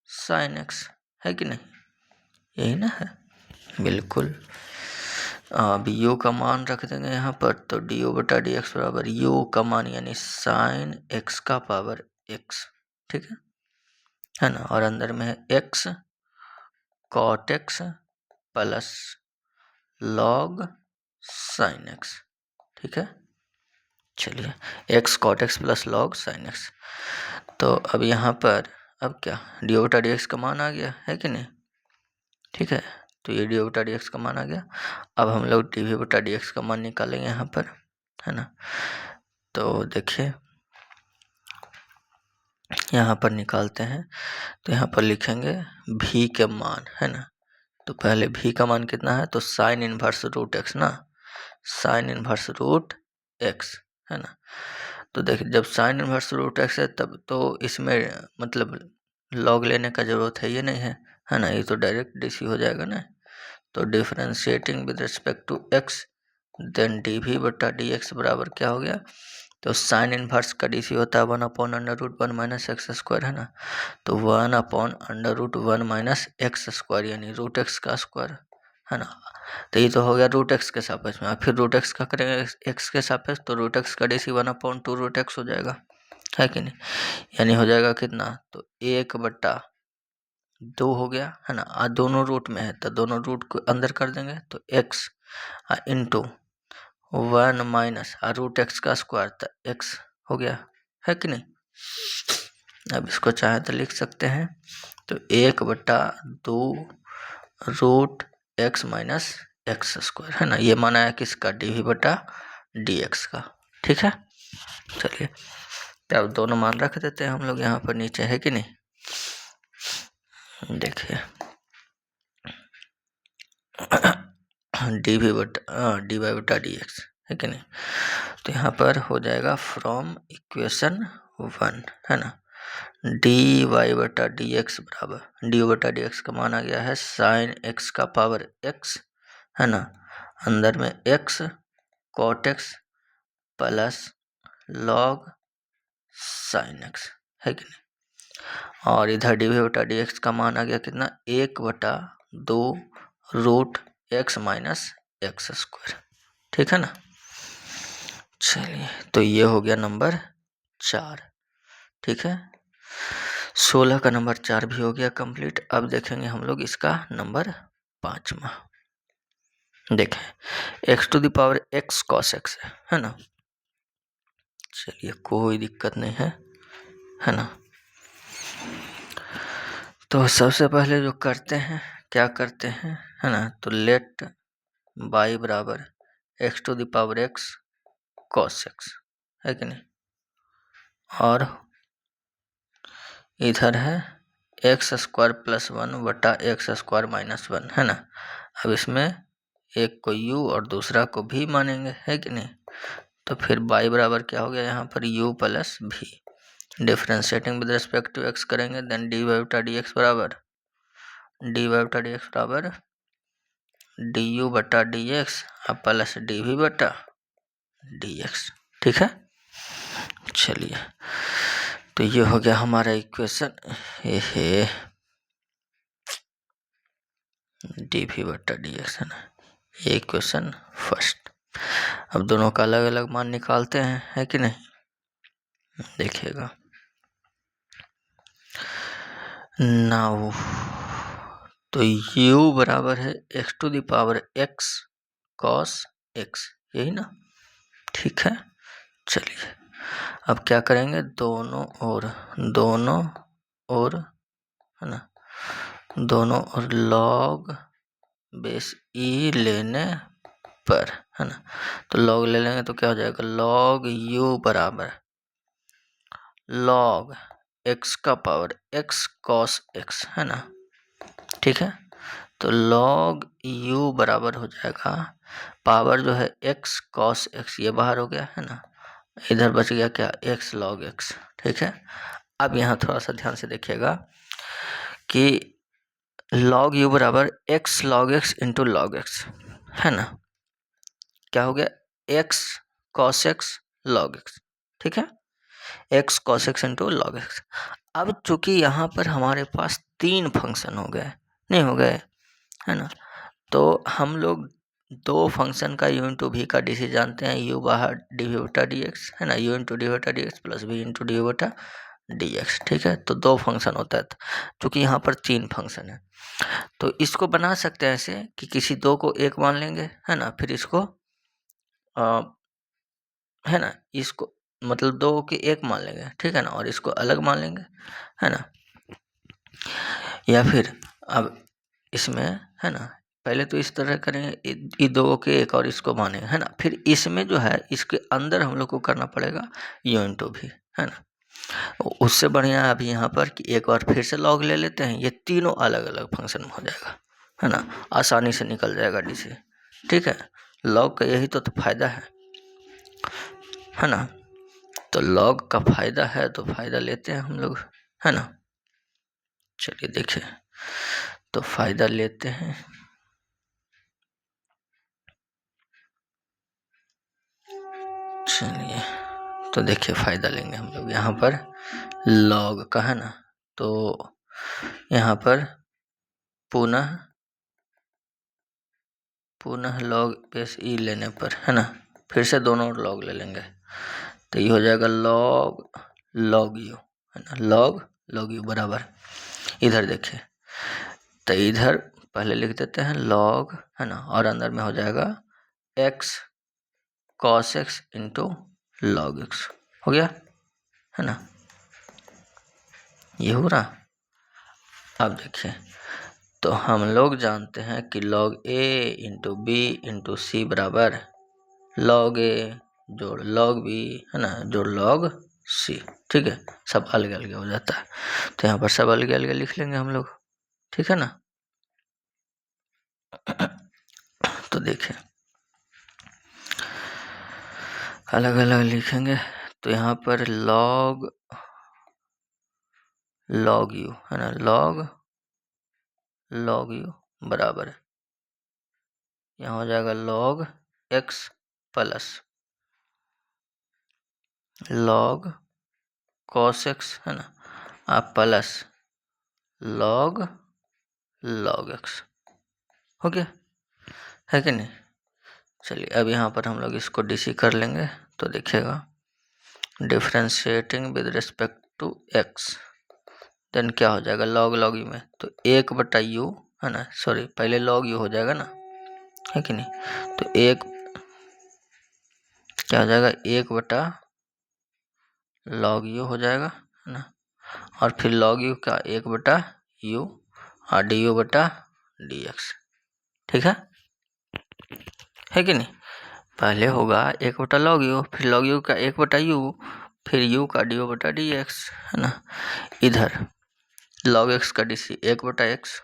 साइन x, है कि नहीं, यही ना है, बिल्कुल। अब u का मान रख देंगे यहाँ पर, तो डी यू बटा डी एक्स बराबर u का मान यानी साइन x का पावर x, ठीक है ना, और अंदर में है x cot x plus log sine x, ठीक है। चलिए x cot x plus log sine x, तो अब यहाँ पर अब क्या, डी बटा डी एक्स का मान आ गया, है कि नहीं, ठीक है। तो ये डी बटा डी एक्स का मान आ गया। अब हम लोग डी वी बटा डी एक्स का मान निकालेंगे यहाँ पर, है ना। तो देखिए यहाँ पर निकालते हैं तो यहाँ पर लिखेंगे भी के मान, है ना। तो पहले भी का मान कितना है, तो साइन इनवर्स रूट एक्स ना, साइन इनवर्स रूट एक्स, है ना। तो देखिए जब साइन इनवर्स रूट एक्स है तब तो इसमें मतलब लॉग लेने का ज़रूरत है ये नहीं है ना, ये तो डायरेक्ट डीसी हो जाएगा ना। तो differentiating with respect to x then d v बटा डी एक्स बराबर क्या हो गया, तो साइन इनवर्स का डीसी होता है 1/√1 माइनस एक्स स्क्वायर, है ना। तो 1/√1 माइनस एक्स स्क्वायर यानी रूट एक्स का स्क्वायर, है ना। तो ये तो हो गया रूट एक्स के सापेक्ष में, फिर रूट एक्स का करेंगे एक्स के सापेक्ष, तो रूट एक्स का डीसी 1/2 रूट एक्स हो जाएगा, है कि नहीं। यानी हो जाएगा कितना, तो 1/2 हो गया, है ना। आज दोनों रूट में है तो दोनों रूट को अंदर कर देंगे, तो x into 1 minus root x का स्क्वायर, तो एक्स हो गया, है कि नहीं। अब इसको चाहे तो लिख सकते हैं, तो 1/2 root x minus x square, है ना। ये माना है किसका, डी वी बटा डी एक्स का, ठीक है। चलिए तो अब दोनों मान रख देते हैं हम लोग यहाँ पर नीचे, है कि नहीं। देखिए डी वी बटा डी वाई बटा डी एक्स, है कि नहीं। तो यहाँ पर हो जाएगा फ्रॉम इक्वेशन 1, है ना, डी वाई बटा डी एक्स बराबर डी बटा डी एक्स का मान आ गया है साइन एक्स का पावर एक्स, है ना, अंदर में x cot x plus log sine x, है कि नहीं। और इधर डी वी बटा डी एक्स का मान आ गया कितना, 1/2 root x minus x square, ठीक है ना। चलिए तो ये हो गया नंबर 4, ठीक है। 16 का नंबर 4 भी हो गया कंप्लीट। अब देखेंगे हम लोग इसका नंबर 5वां। देखें x to the power x cos x है ना। चलिए कोई दिक्कत नहीं है ना। तो सबसे पहले जो करते हैं क्या करते हैं, है ना, तो लेट बाई बराबर x to the power x cos x, है कि नहीं। और इधर है एक्स स्क्वायर प्लस 1 बटा एक्स स्क्वायर माइनस 1, है ना। अब इसमें एक को u और दूसरा को v मानेंगे, है कि नहीं। तो फिर y बराबर क्या हो गया यहाँ पर u प्लस v, differentiating with respect to x करेंगे, देन डी वाई बटा डी एक्स बराबर डी वाई बटा डी एक्स बराबर डी यू बटा d x plus d v बटा डी एक्स, ठीक है। चलिए तो ये हो गया हमारा इक्वेशन, ये डी वी बटा डी एक्स, है ना, ये इक्वेशन फर्स्ट। अब दोनों का अलग अलग मान निकालते हैं, है कि नहीं। देखिएगा नाउ तो u बराबर है x to the power x cos x, यही ना, ठीक है। चलिए अब क्या करेंगे, दोनों और है ना, दोनों और लॉग बेस ई लेने पर, है ना। तो लॉग ले लेंगे तो क्या हो जाएगा, लॉग u बराबर लॉग x का पावर x कॉस x, है ना, ठीक है। तो लॉग u बराबर हो जाएगा पावर जो है x कॉस x, ये बाहर हो गया, है ना। इधर बच गया क्या, x लॉग x, ठीक है। अब यहाँ थोड़ा सा ध्यान से देखिएगा कि लॉग u बराबर x log x into log x, है ना। क्या हो गया, x cos x log x, ठीक है, x cos x into log x। अब चूंकि यहाँ पर हमारे पास 3 फंक्शन हो गए, नहीं हो गए, है ना। तो हम लोग 2 फंक्शन का u इंटू वी का डीसी जानते हैं, u बाहर डी वी बटा डी एक्स, है ना, u इंटू डी बटा d x plus v into d बटा डी एक्स, ठीक है। तो 2 फंक्शन होता है, चूँकि यहाँ पर 3 फंक्शन है तो इसको बना सकते हैं ऐसे कि किसी 2 को 1 मान लेंगे, है ना, फिर इसको है ना, इसको मतलब 2 के 1 मान लेंगे, ठीक है ना, और इसको अलग मान लेंगे, है ना। या फिर अब इसमें, है ना, पहले तो इस तरह करेंगे, ये 2 के 1 और इसको मानेंगे, है ना। फिर इसमें जो है इसके अंदर हम लोग को करना पड़ेगा u इंटू भी, है ना। उससे बढ़िया है अभी यहाँ पर कि एक बार फिर से लॉग ले लेते हैं, ये तीनों अलग अलग फंक्शन में हो जाएगा, है ना, आसानी से निकल जाएगा डी से। ठीक है, लॉग का यही तो फायदा है ना। तो लॉग का फायदा है तो फायदा लेते हैं हम लोग, है ना। चलिए देखिए, तो फायदा लेते हैं। चलिए तो देखिए फायदा लेंगे हम लोग यहाँ पर लॉग का, है ना। तो यहाँ पर पुनः लॉग बेस ई लेने पर, है ना, फिर से दोनों लॉग ले लेंगे, तो ये हो जाएगा लॉग यू, है ना, लॉग यू बराबर, इधर देखिए, तो इधर पहले लिख देते हैं लॉग, है ना, और अंदर में हो जाएगा x cos x into log x, हो गया, है ना, ये हो रहा। अब देखिए, तो हम लोग जानते हैं कि log a into B into C बराबर log a जोड़ log b, है ना, जोड़ log c। ठीक है, सब अलग अलग हो जाता है, तो यहाँ पर सब अलग अलग लिख लेंगे हम लोग, ठीक है ना। तो देखिए अलग अलग लिखेंगे, तो यहाँ पर log u, है ना, log u बराबर, यहाँ हो जाएगा log x plus log cos x, है ना, आप प्लस log x, हो गया, है कि नहीं। चलिए अब यहाँ पर हम लोग इसको डीसी कर लेंगे, तो देखिएगा differentiating with respect to x, then क्या हो जाएगा log u में, तो 1/u, है ना, सॉरी पहले log u हो जाएगा ना, है कि नहीं, तो एक क्या हो जाएगा 1/log u हो जाएगा, है ना, और फिर log u का 1/u और du/dx, ठीक है कि नहीं। पहले होगा 1/log u, फिर log u का 1/u, फिर u का du/dx, है ना, इधर log x का dc 1/x,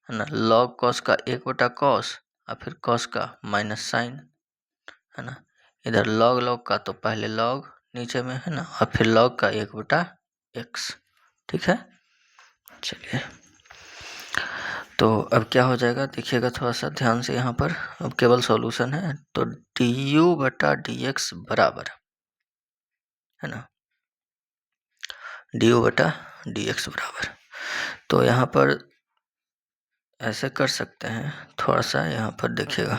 है ना, log cos का 1/cos और फिर cos का माइनस साइन, है ना, इधर log का तो पहले log नीचे में, है ना, और फिर log का 1/x, ठीक है। चलिए तो अब क्या हो जाएगा देखिएगा थोड़ा सा ध्यान से, यहाँ पर अब केवल सॉल्यूशन है, तो du/dx बराबर, है ना, du/dx बराबर, तो यहाँ पर ऐसे कर सकते हैं, थोड़ा सा यहाँ पर देखिएगा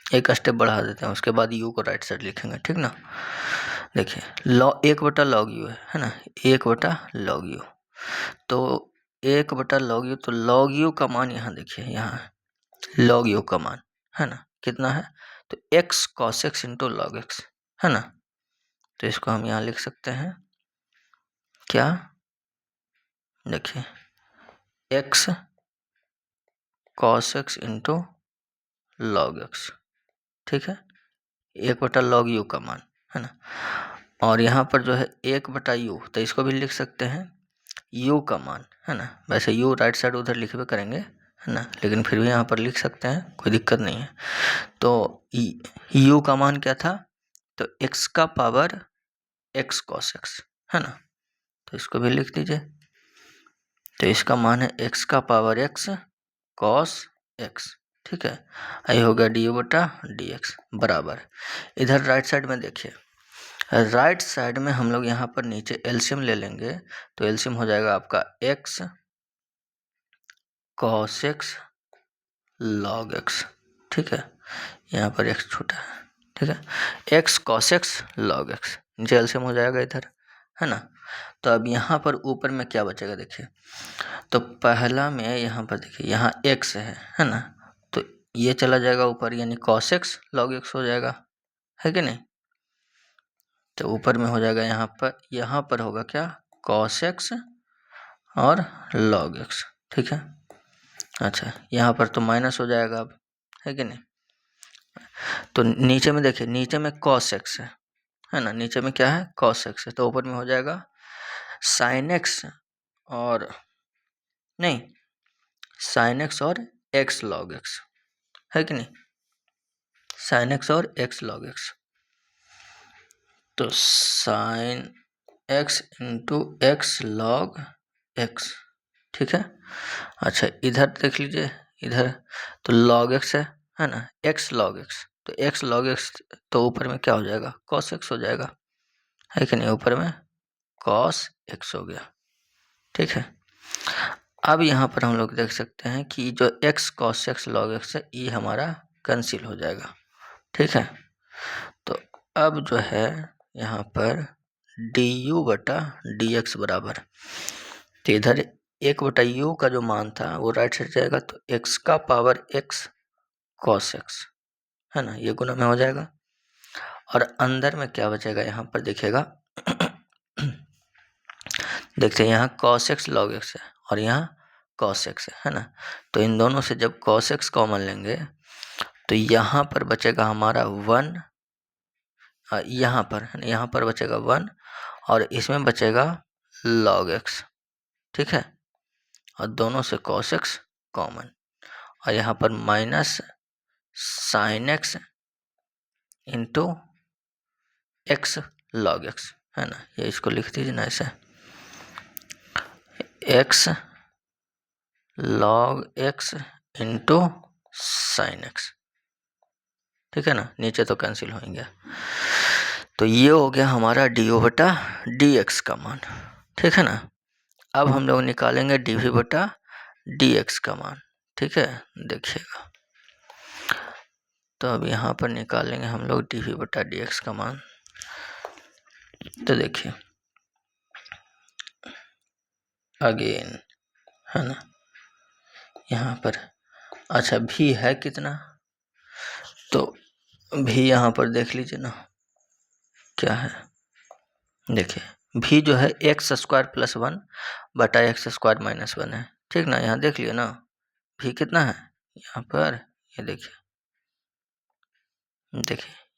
एक स्टेप बढ़ा देते हैं, उसके बाद u को राइट साइड लिखेंगे, ठीक ना। देखिए 1/log u है ना, 1/log u, तो 1/log u, तो log u का मान यहाँ देखिए, यहाँ log u का मान, है ना, कितना है, तो x cos x into log x, है ना, तो इसको हम यहाँ लिख सकते हैं क्या, देखिए x cos x into log x, ठीक है, 1/log u का मान, है ना, और यहाँ पर जो है 1/u, तो इसको भी लिख सकते हैं u का मान, है ना, वैसे u राइट साइड उधर लिखबे करेंगे, है ना, लेकिन फिर भी यहाँ पर लिख सकते हैं, कोई दिक्कत नहीं है। तो u का मान क्या था, तो x का पावर x cos x, है ना, तो इसको भी लिख दीजिए, तो इसका मान है x का पावर x cos x, ठीक है, आई होगा du/dx बराबर, इधर राइट साइड में देखिए, राइट साइड में हम लोग यहाँ पर नीचे एलसीएम ले लेंगे, तो एलसीएम हो जाएगा आपका x cos x log x, ठीक है, यहाँ पर x छोटा है, ठीक है, x cos x log x, नीचे एलसीएम हो जाएगा इधर, है ना। तो अब यहाँ पर ऊपर में क्या बचेगा देखिए, तो पहला में यहाँ पर देखिए, यहाँ x है ना, तो ये चला जाएगा ऊपर, यानी cos x log x हो जाएगा, है कि नहीं, तो ऊपर में हो जाएगा, यहाँ पर होगा क्या cos x और log x, ठीक है। अच्छा यहाँ पर तो माइनस हो जाएगा अब, है कि नहीं, तो नीचे में देखिए, नीचे में cos x है, है ना, नीचे में क्या है cos x है, तो ऊपर में हो जाएगा sin x और नहीं sin x और x log x, है कि नहीं, sin x और x log x, तो sin x into x log x, ठीक है। अच्छा इधर देख लीजिए, इधर तो log x है ना, x log x, तो x log x तो ऊपर में क्या हो जाएगा cos x हो जाएगा, है कि नहीं, ऊपर में cos x हो गया, ठीक है। अब यहाँ पर हम लोग देख सकते हैं कि जो x cos x log x है ये हमारा कैंसिल हो जाएगा, ठीक है। तो अब जो है यहाँ पर du बटा dx बराबर, तो इधर 1/u का जो मान था वो राइट साइड जाएगा, तो x का पावर x cos x, है ना, ये गुना में हो जाएगा। और अंदर में क्या बचेगा यहाँ पर देखिएगा देखते हैं यहाँ cos x log x है और यहाँ cos x है ना, तो इन दोनों से जब cos x कॉमन लेंगे तो यहाँ पर बचेगा हमारा 1, यहाँ पर बचेगा 1 और इसमें बचेगा log x, ठीक है, और दोनों से cos x कॉमन, और यहाँ पर minus sin x into x log x, है ना, ये इसको लिख दीजिए ना ऐसे, x log x into sin x, ठीक है ना, नीचे तो कैंसिल होंगे, तो ये हो गया हमारा डी बटा डी एक्स का मान, ठीक है ना। अब हम लोग निकालेंगे डी वी बटा डी एक्स का मान, ठीक है, देखिएगा, तो अब यहाँ पर निकालेंगे हम लोग डी वी बटा डी एक्स का मान, तो देखिए अगेन, है ना, यहाँ पर अच्छा भी है कितना, तो भी यहाँ पर देख लीजिए ना क्या है, देखिए भी जो है एक्स स्क्वायर प्लस 1 बटा एक्स स्क्वायर माइनस 1 है, ठीक ना, यहाँ देख लियो ना भी कितना है यहाँ पर, ये देखिए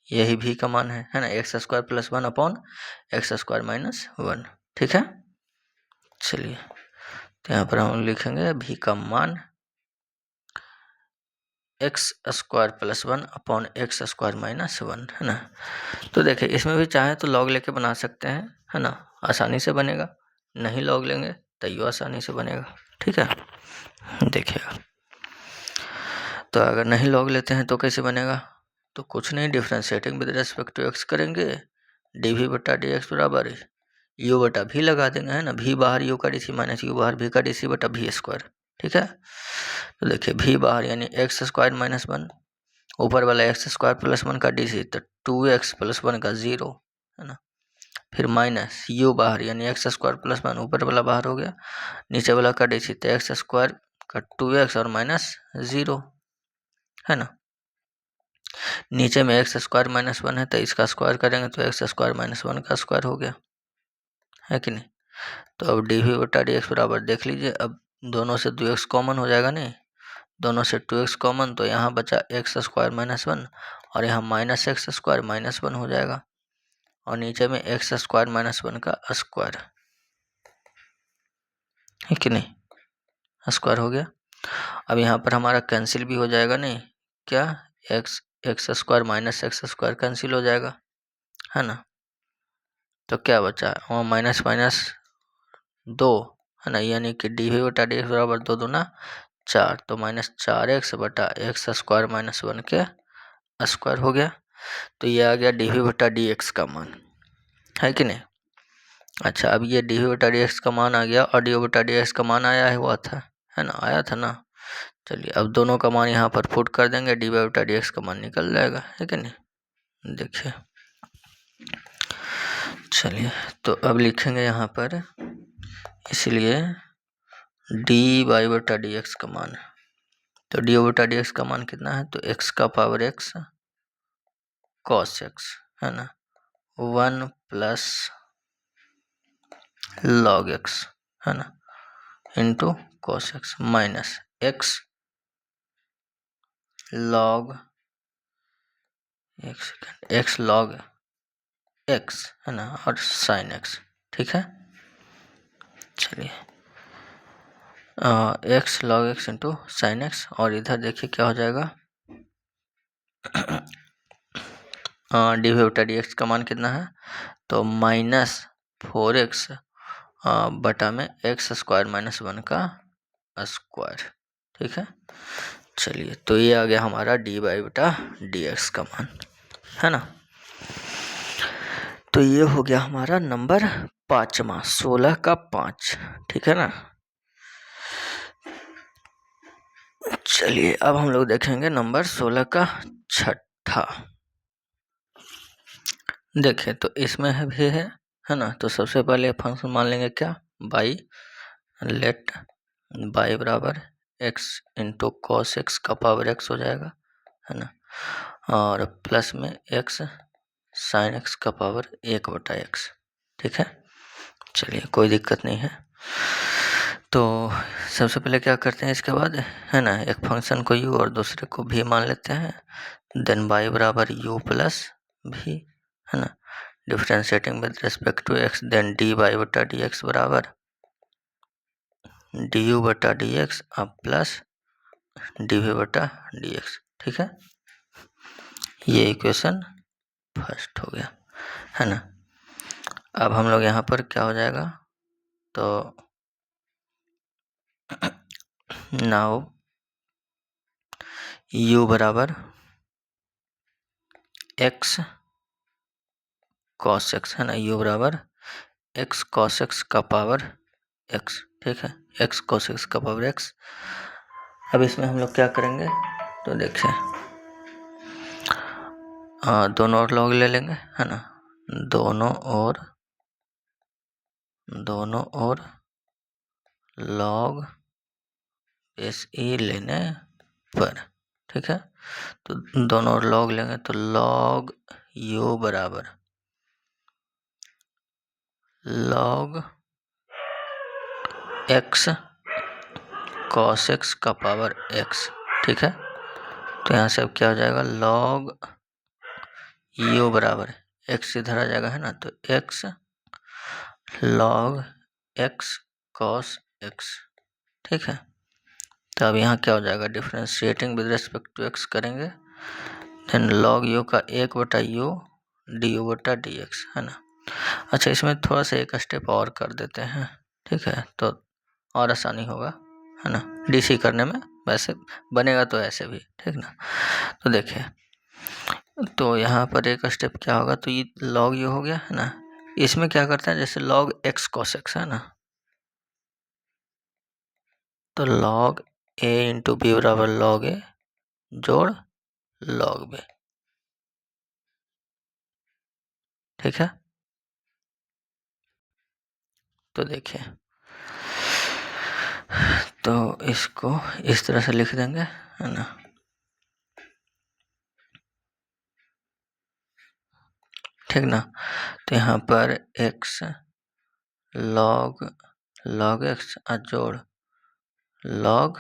यही भी का मान है ना, x square plus 1 upon x square minus 1, ठीक है। चलिए तो यहाँ पर हम लिखेंगे भी का मान x square plus 1 upon x square minus 1, है ना। तो देखिए इसमें भी चाहे तो लॉग लेके बना सकते हैं, है ना, आसानी से बनेगा, नहीं लॉग लेंगे तो ये आसानी से बनेगा, ठीक है। देखिएगा तो अगर नहीं लॉग लेते हैं तो कैसे बनेगा, तो कुछ नहीं, differentiating with respect to x करेंगे, डी वी बटा डी एक्स बराबर यू बटा भी लगा देंगे, है ना, भी बाहर यू का डी सी माइनस यू बाहर भी का डी सी बटा भी स्क्वायर, ठीक है। तो देखिए भी बाहर यानी एक्स स्क्वायर माइनस 1, ऊपर वाला एक्स स्क्वायर प्लस 1 का डी सी, तो 2x प्लस 1 का 0, है ना, फिर माइनस यू बाहर यानी एक्स स्क्वायर प्लस 1, ऊपर वाला बाहर हो गया, नीचे वाला का डी सी, तो एक्स स्क्वायर का 2x और माइनस 0, है ना, नीचे में एक्स स्क्वायर माइनस 1 है तो इसका स्क्वायर करेंगे तो एक्स स्क्वायर माइनस 1 का स्क्वायर हो गया, है कि नहीं। तो अब डी वी बटा डी एक्स बराबर देख लीजिए, अब दोनों से 2x कॉमन हो जाएगा, नहीं दोनों से 2x कॉमन, तो यहाँ बचा एक्स स्क्वायर माइनस 1 और यहाँ माइनस एक्स स्क्वायर माइनस 1 हो जाएगा, और नीचे में एक्स स्क्वायर माइनस 1 का स्क्वायर, है कि नहीं, स्क्वायर हो गया। अब यहाँ पर हमारा कैंसिल भी हो जाएगा, नहीं क्या, x square minus x square cancel हो जाएगा, है ना, तो क्या बचा वहाँ माइनस माइनस 2, है ना, यानी कि डी वी बटा डी एक्स बराबर 2 दूना 4, तो माइनस 4x बटा एक्स स्क्वायर माइनस 1 के स्क्वायर हो गया, तो ये आ गया डी वी बटा डी एक्स का मान, है कि नहीं। अच्छा अब ये डी वी बटा डी एक्स का मान आ गया और डी वी बटा डी एक्स का मान आया हुआ था, है ना, आया था ना। चलिए अब दोनों का मान यहाँ पर पुट कर देंगे, डी वी बटा डी एक्स का मान निकल जाएगा, है कि नहीं, देखिए। चलिए तो अब लिखेंगे यहाँ पर, इसलिए डी वाई बटा डी एक्स का मान, तो डी बटा डी एक्स का मान कितना है, तो एक्स का पावर एक्स कॉस एक्स, है ना, 1 प्लस लॉग एक्स, है ना, into cos x minus x log x log x है ना, और साइन एक्स, ठीक है। चलिए x log x into sine x, और इधर देखिए क्या हो जाएगा, डी वी बटा डी एक्स का मान कितना है, तो -4x बटा में एक्स स्क्वायर -1 का स्क्वायर, ठीक है। चलिए तो ये आ गया हमारा डी वाई बटा डी एक्स का मान, है ना। तो ये हो गया हमारा नंबर 5वां, 16 का 5, ठीक है ना। चलिए अब हम लोग देखेंगे नंबर 16 का छठा। देखें तो इसमें है भी है ना। तो सबसे पहले फंक्शन मान लेंगे क्या, बाई, लेट बाई बराबर एक्स इंटू कॉस एक्स का पावर एक्स हो जाएगा, है ना, और प्लस में एक्स साइन एक्स का पावर 1/x, ठीक है। चलिए कोई दिक्कत नहीं है। तो सबसे पहले क्या करते हैं, इसके बाद है ना, एक फंक्शन को u और दूसरे को v मान लेते हैं, देन y बराबर u प्लस v, है ना, डिफ्रेंशिएटिंग with respect to x, then dy बटा डी एक्स बराबर du बटा डी एक्स अब प्लस dv बटा डी एक्स, ठीक है। ये इक्वेशन फर्स्ट हो गया, है ना। अब हम लोग यहाँ पर क्या हो जाएगा, तो नाउ u बराबर x cos x, है ना, u बराबर x cos x का पावर x, ठीक है, x cos x का पावर x। अब इसमें हम लोग क्या करेंगे, तो देखिए दोनों ओर लॉग ले लेंगे, है ना, दोनों ओर लॉग एस ई लेने पर, ठीक है। तो दोनों ओर लॉग लेंगे तो लॉग u बराबर लॉग x cos x का पावर x, ठीक है। तो यहाँ से अब क्या हो जाएगा, लॉग u बराबर x इधर आ जाएगा, है ना, तो x log x cos x, ठीक है। तो अब यहाँ क्या हो जाएगा, differentiating with respect to x करेंगे, देन लॉग u का 1/u du बटा डी एक्स, है ना। अच्छा इसमें थोड़ा सा एक स्टेप और कर देते हैं, ठीक है, तो और आसानी होगा, है ना, डीसी करने में, वैसे बनेगा तो ऐसे भी, ठीक ना। तो देखिए तो यहाँ पर एक स्टेप क्या होगा, तो ये लॉग यू हो गया, है ना। इसमें क्या करते हैं, जैसे लॉग एक्स कॉस एक्स, है ना, तो लॉग ए इंटू बी बराबर लॉग ए जोड़ लॉग बी, ठीक है। तो देखिए तो इसको इस तरह से लिख देंगे, है ना, ठीक ना। तो यहाँ पर x log x जोड़ log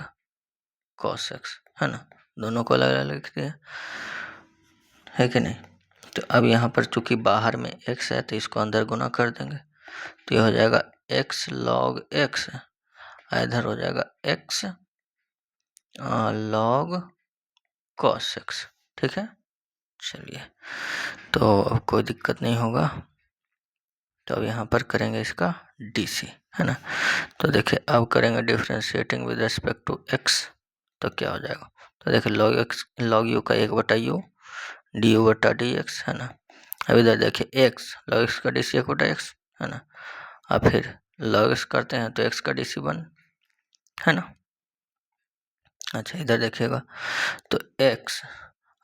cos x, है ना, दोनों को अलग अलग लिख दिया, है कि नहीं। तो अब यहाँ पर चूंकि बाहर में x है तो इसको अंदर गुना कर देंगे, तो ये हो जाएगा x log x, इधर हो जाएगा x log cos x, ठीक है। चलिए तो अब कोई दिक्कत नहीं होगा। तो अब यहाँ पर करेंगे इसका डीसी, है ना। तो देखिए अब करेंगे differentiating with respect to x, तो क्या हो जाएगा, तो देखिए log u का 1/u du बटा डी एक्स, है ना। अब इधर देखिए x log x का डीसी 1/x, है ना। अब फिर log x करते हैं तो x का डीसी 1, है ना। अच्छा इधर देखिएगा तो x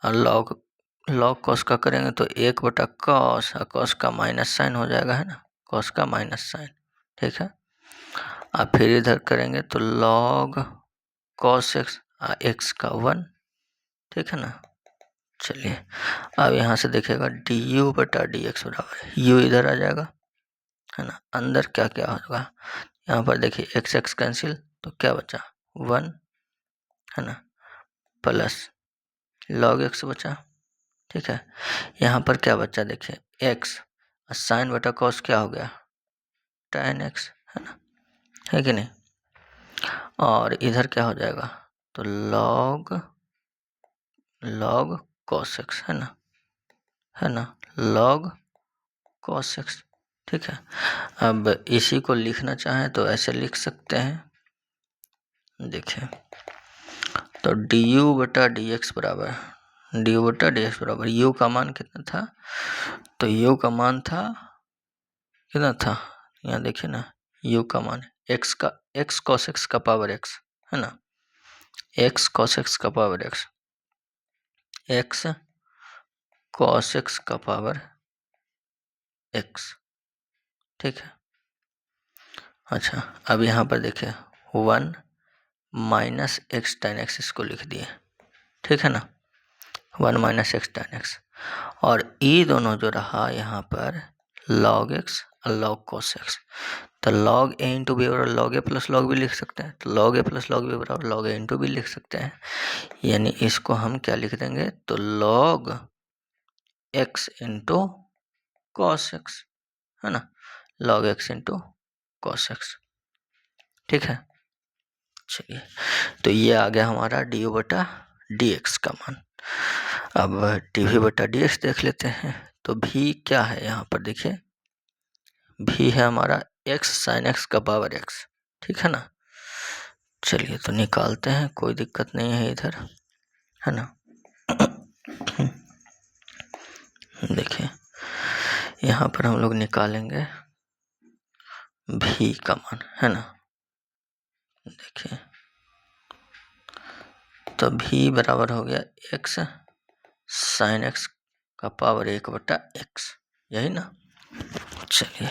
और log cos का करेंगे तो 1/cos, और cos का माइनस साइन हो जाएगा, है ना, cos का माइनस साइन, ठीक है। अब फिर इधर करेंगे तो log cos x x का 1, ठीक है ना। चलिए अब यहाँ से देखिएगा du बटा डी एक्स बराबर u इधर आ जाएगा, है ना। अंदर क्या क्या होगा, यहाँ पर देखिए x x कैंसिल, तो क्या बचा 1, है ना, प्लस log x बचा, ठीक है। यहाँ पर क्या बचा देखिए x साइन बटा कॉस क्या हो गया, tan x, है ना, है कि नहीं। और इधर क्या हो जाएगा, तो log cos x, है ना, log cos x, ठीक है। अब इसी को लिखना चाहें तो ऐसे लिख सकते हैं, देखिए, तो du बटा dx बराबर u का मान कितना था, तो u का मान था कितना था, यहाँ देखिए ना, u का मान x cos x का पावर x, है ना, x cos x का पावर x cos x का पावर x, ठीक है। अच्छा, अब यहाँ पर देखिए 1 माइनस एक्स tan x इसको लिख दिए, ठीक है ना, 1 माइनस एक्स tan x, और ये दोनों जो रहा यहाँ पर log x और log cos x, तो log a इंटू बी बराबर log a plus log b लिख सकते हैं, तो log a plus log b बराबर log a इंटू बी लिख सकते हैं, यानी इसको हम क्या लिख देंगे, तो log x into cos x, है ना, log x into cos x, ठीक है। चलिए, तो ये आ गया हमारा du बटा dx का मान। अब dv बटा dx देख लेते हैं, तो v क्या है यहाँ पर देखिए, v है हमारा x sin x का पावर x, ठीक है ना। चलिए तो निकालते हैं, कोई दिक्कत नहीं है इधर, है ना। देखिए यहाँ पर हम लोग निकालेंगे v का मान, है ना, देखिए, तो v बराबर हो गया x sin x का पावर 1 बटा x, यही ना। चलिए,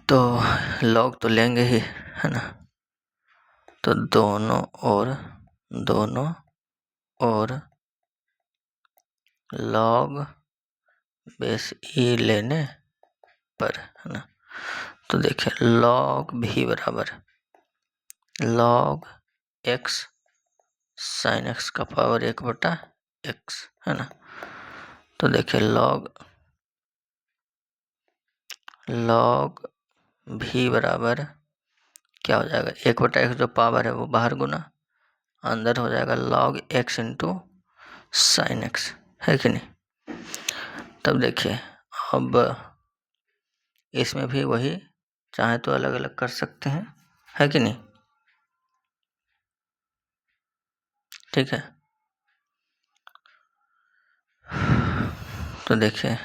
तो log तो लेंगे ही, है ना, तो दोनों और log बेस e लेने पर, है ना, तो देखिए log v बराबर log x sin x का पावर 1 बटा x, है ना, तो देखिए log v बराबर क्या हो जाएगा, 1 बटा x जो पावर है वो बाहर गुना, अंदर हो जाएगा log x into sine x, है कि नहीं। तब देखिए, अब इसमें भी वही, चाहे तो अलग अलग कर सकते हैं, है कि नहीं, ठीक है। तो देखिए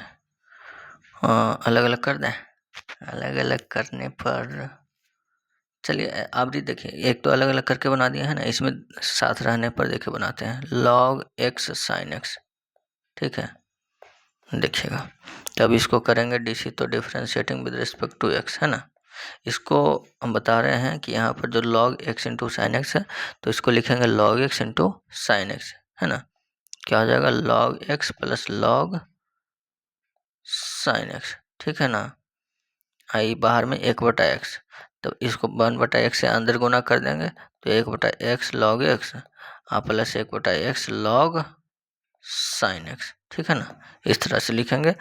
अलग अलग कर दें, अलग अलग करने पर, चलिए आप भी देखिए, एक तो अलग अलग करके बना दिया है ना, इसमें साथ रहने पर देखिए बनाते हैं log x sin x, ठीक है, देखिएगा। तब इसको करेंगे डीसी, तो differentiating with respect to x, है ना, इसको हम बता रहे हैं कि यहाँ पर जो log x into sine x है, तो इसको लिखेंगे log x into sine x, है ना, क्या हो जाएगा log x plus log sign x, ठीक है ना। आई बाहर में 1 बटा एक्स, तो इसको 1 बटा एक्स से अंदर गुना कर देंगे, तो 1 बटा एक्स लॉग एक्स प्लस 1 बटा एक्स लॉग साइन एक्स, ठीक है ना, इस तरह से लिखेंगे।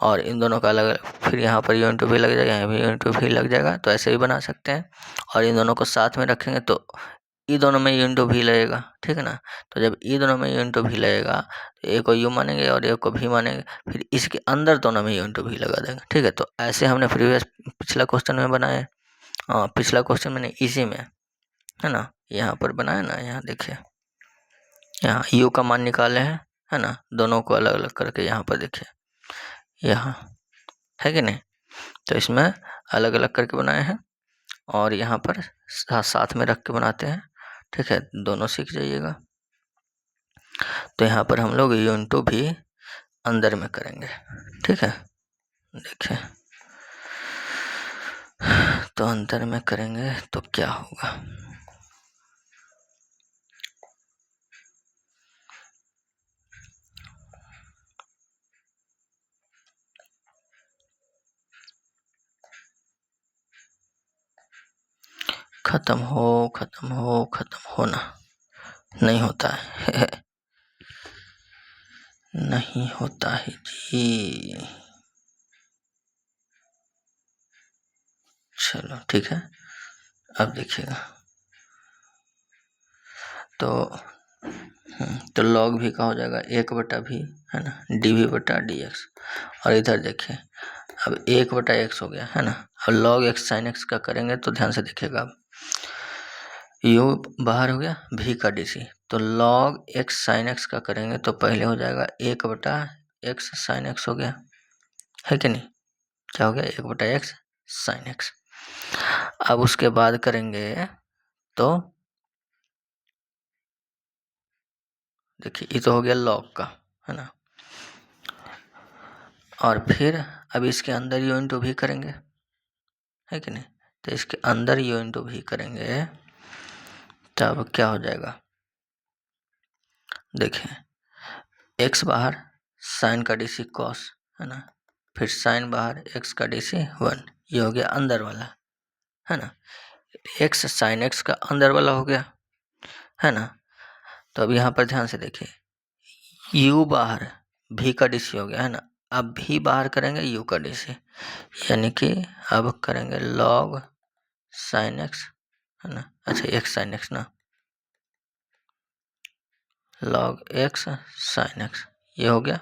और इन दोनों का अलग अलग, फिर यहाँ पर यू इंटू भी लग जाएगा, यहाँ भी यू इंटू भी लग जाएगा, तो ऐसे भी बना सकते हैं। और इन दोनों को साथ में रखेंगे तो ई दोनों में यू इंटू भी लगेगा, ठीक है ना। तो जब ई दोनों में यू इंटू भी लगेगा, तो एक को यू मानेंगे और एक को भी मानेंगे, फिर इसके अंदर दोनों में यू इंटू भी लगा देंगे, ठीक है। तो ऐसे हमने पिछला क्वेश्चन में बनाए, पिछला क्वेश्चन मैंने इसी में, है ना, यहाँ पर बनाया ना, यहाँ देखिए, यहाँ यू का मान निकाले हैं, है ना, दोनों को अलग अलग करके यहाँ पर देखिए, यहाँ है कि नहीं। तो इसमें अलग अलग करके बनाए हैं और यहाँ पर साथ में रख के बनाते हैं, ठीक है, दोनों सीख जाइएगा। तो यहाँ पर हम लोग यू इंटू भी अंदर में करेंगे, ठीक है, देखिए, तो अंदर में करेंगे तो क्या होगा, खत्म होना नहीं होता है। नहीं होता है जी। चलो ठीक है, अब देखिएगा तो लॉग भी का हो जाएगा 1/v, है ना, dv बटा dx। और इधर देखिए अब 1/x हो गया, है ना। अब log x sin x का करेंगे तो ध्यान से देखिएगा, अब u बाहर हो गया, v का dc, तो log x sin x का करेंगे तो पहले हो जाएगा 1/x sin x हो गया, है कि नहीं। क्या हो गया, 1/x sin x। अब उसके बाद करेंगे तो देखिए ये तो हो गया log का, है ना। और फिर अब इसके अंदर u इंटू भी करेंगे, है कि नहीं। तो इसके अंदर u इंटू भी करेंगे तब क्या हो जाएगा, देखिए x बाहर, साइन का डीसी कॉस, है ना, फिर साइन बाहर, x का डीसी 1, ये हो गया अंदर वाला, है ना। x साइन x का अंदर वाला हो गया, है ना। तो अब यहाँ पर ध्यान से देखिए u बाहर, v का डीसी हो गया, है ना। अब भी बाहर करेंगे u का डीसी, यानी कि अब करेंगे log साइन x, है ना। अच्छा x साइन x ना, log x साइन x, ये हो गया,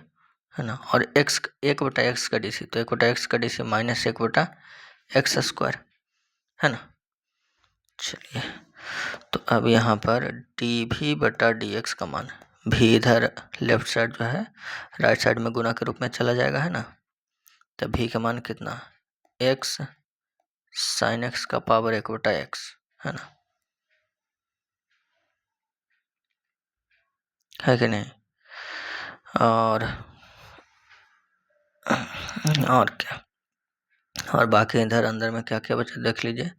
है ना। और x 1/x का डीसी, तो 1/x का डीसी माइनस 1/x स्क्वायर, है ना। चलिए तो अब यहाँ पर dv बटा dx का मान, भी इधर लेफ्ट साइड जो है राइट साइड में गुना के रूप में चला जाएगा, है ना। तो v का मान कितना, x साइन x का पावर 1/x, है ना, है कि नहीं। और क्या, और बाकी इधर अंदर में क्या क्या बचा देख लीजिए।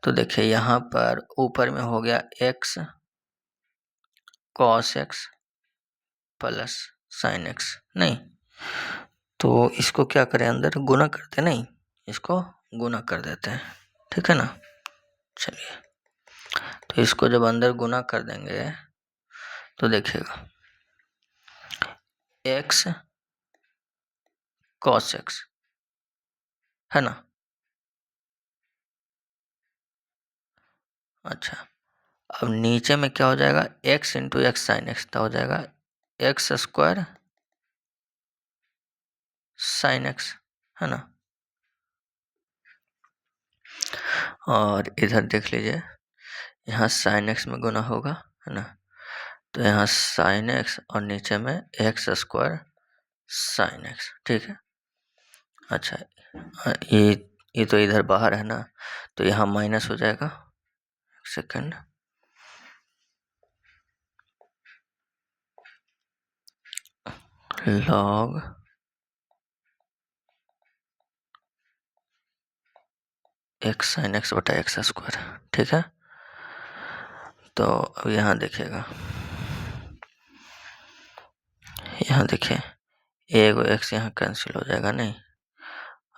तो देखिए यहाँ पर ऊपर में हो गया x cos x plus sign x, नहीं तो इसको क्या करें, अंदर गुना करते, नहीं इसको गुना कर देते हैं, ठीक है ना। चलिए तो इसको जब अंदर गुना कर देंगे तो देखिएगा x cos x, है ना। अच्छा अब नीचे में क्या हो जाएगा, x into x sine x, तो हो जाएगा x स्क्वायर साइन एक्स, है ना। और इधर देख लीजिए यहाँ साइन एक्स में गुना होगा, है ना। तो यहाँ साइन एक्स और नीचे में एक्स स्क्वायर साइन एक्स, ठीक है। अच्छा ये तो इधर बाहर है ना, तो यहाँ माइनस हो जाएगा, second log x sine x बटा एक्स स्क्वायर, ठीक है। तो अब यहाँ देखिएगा, यहाँ देखिए एक एक्स यहाँ कैंसिल हो जाएगा, नहीं,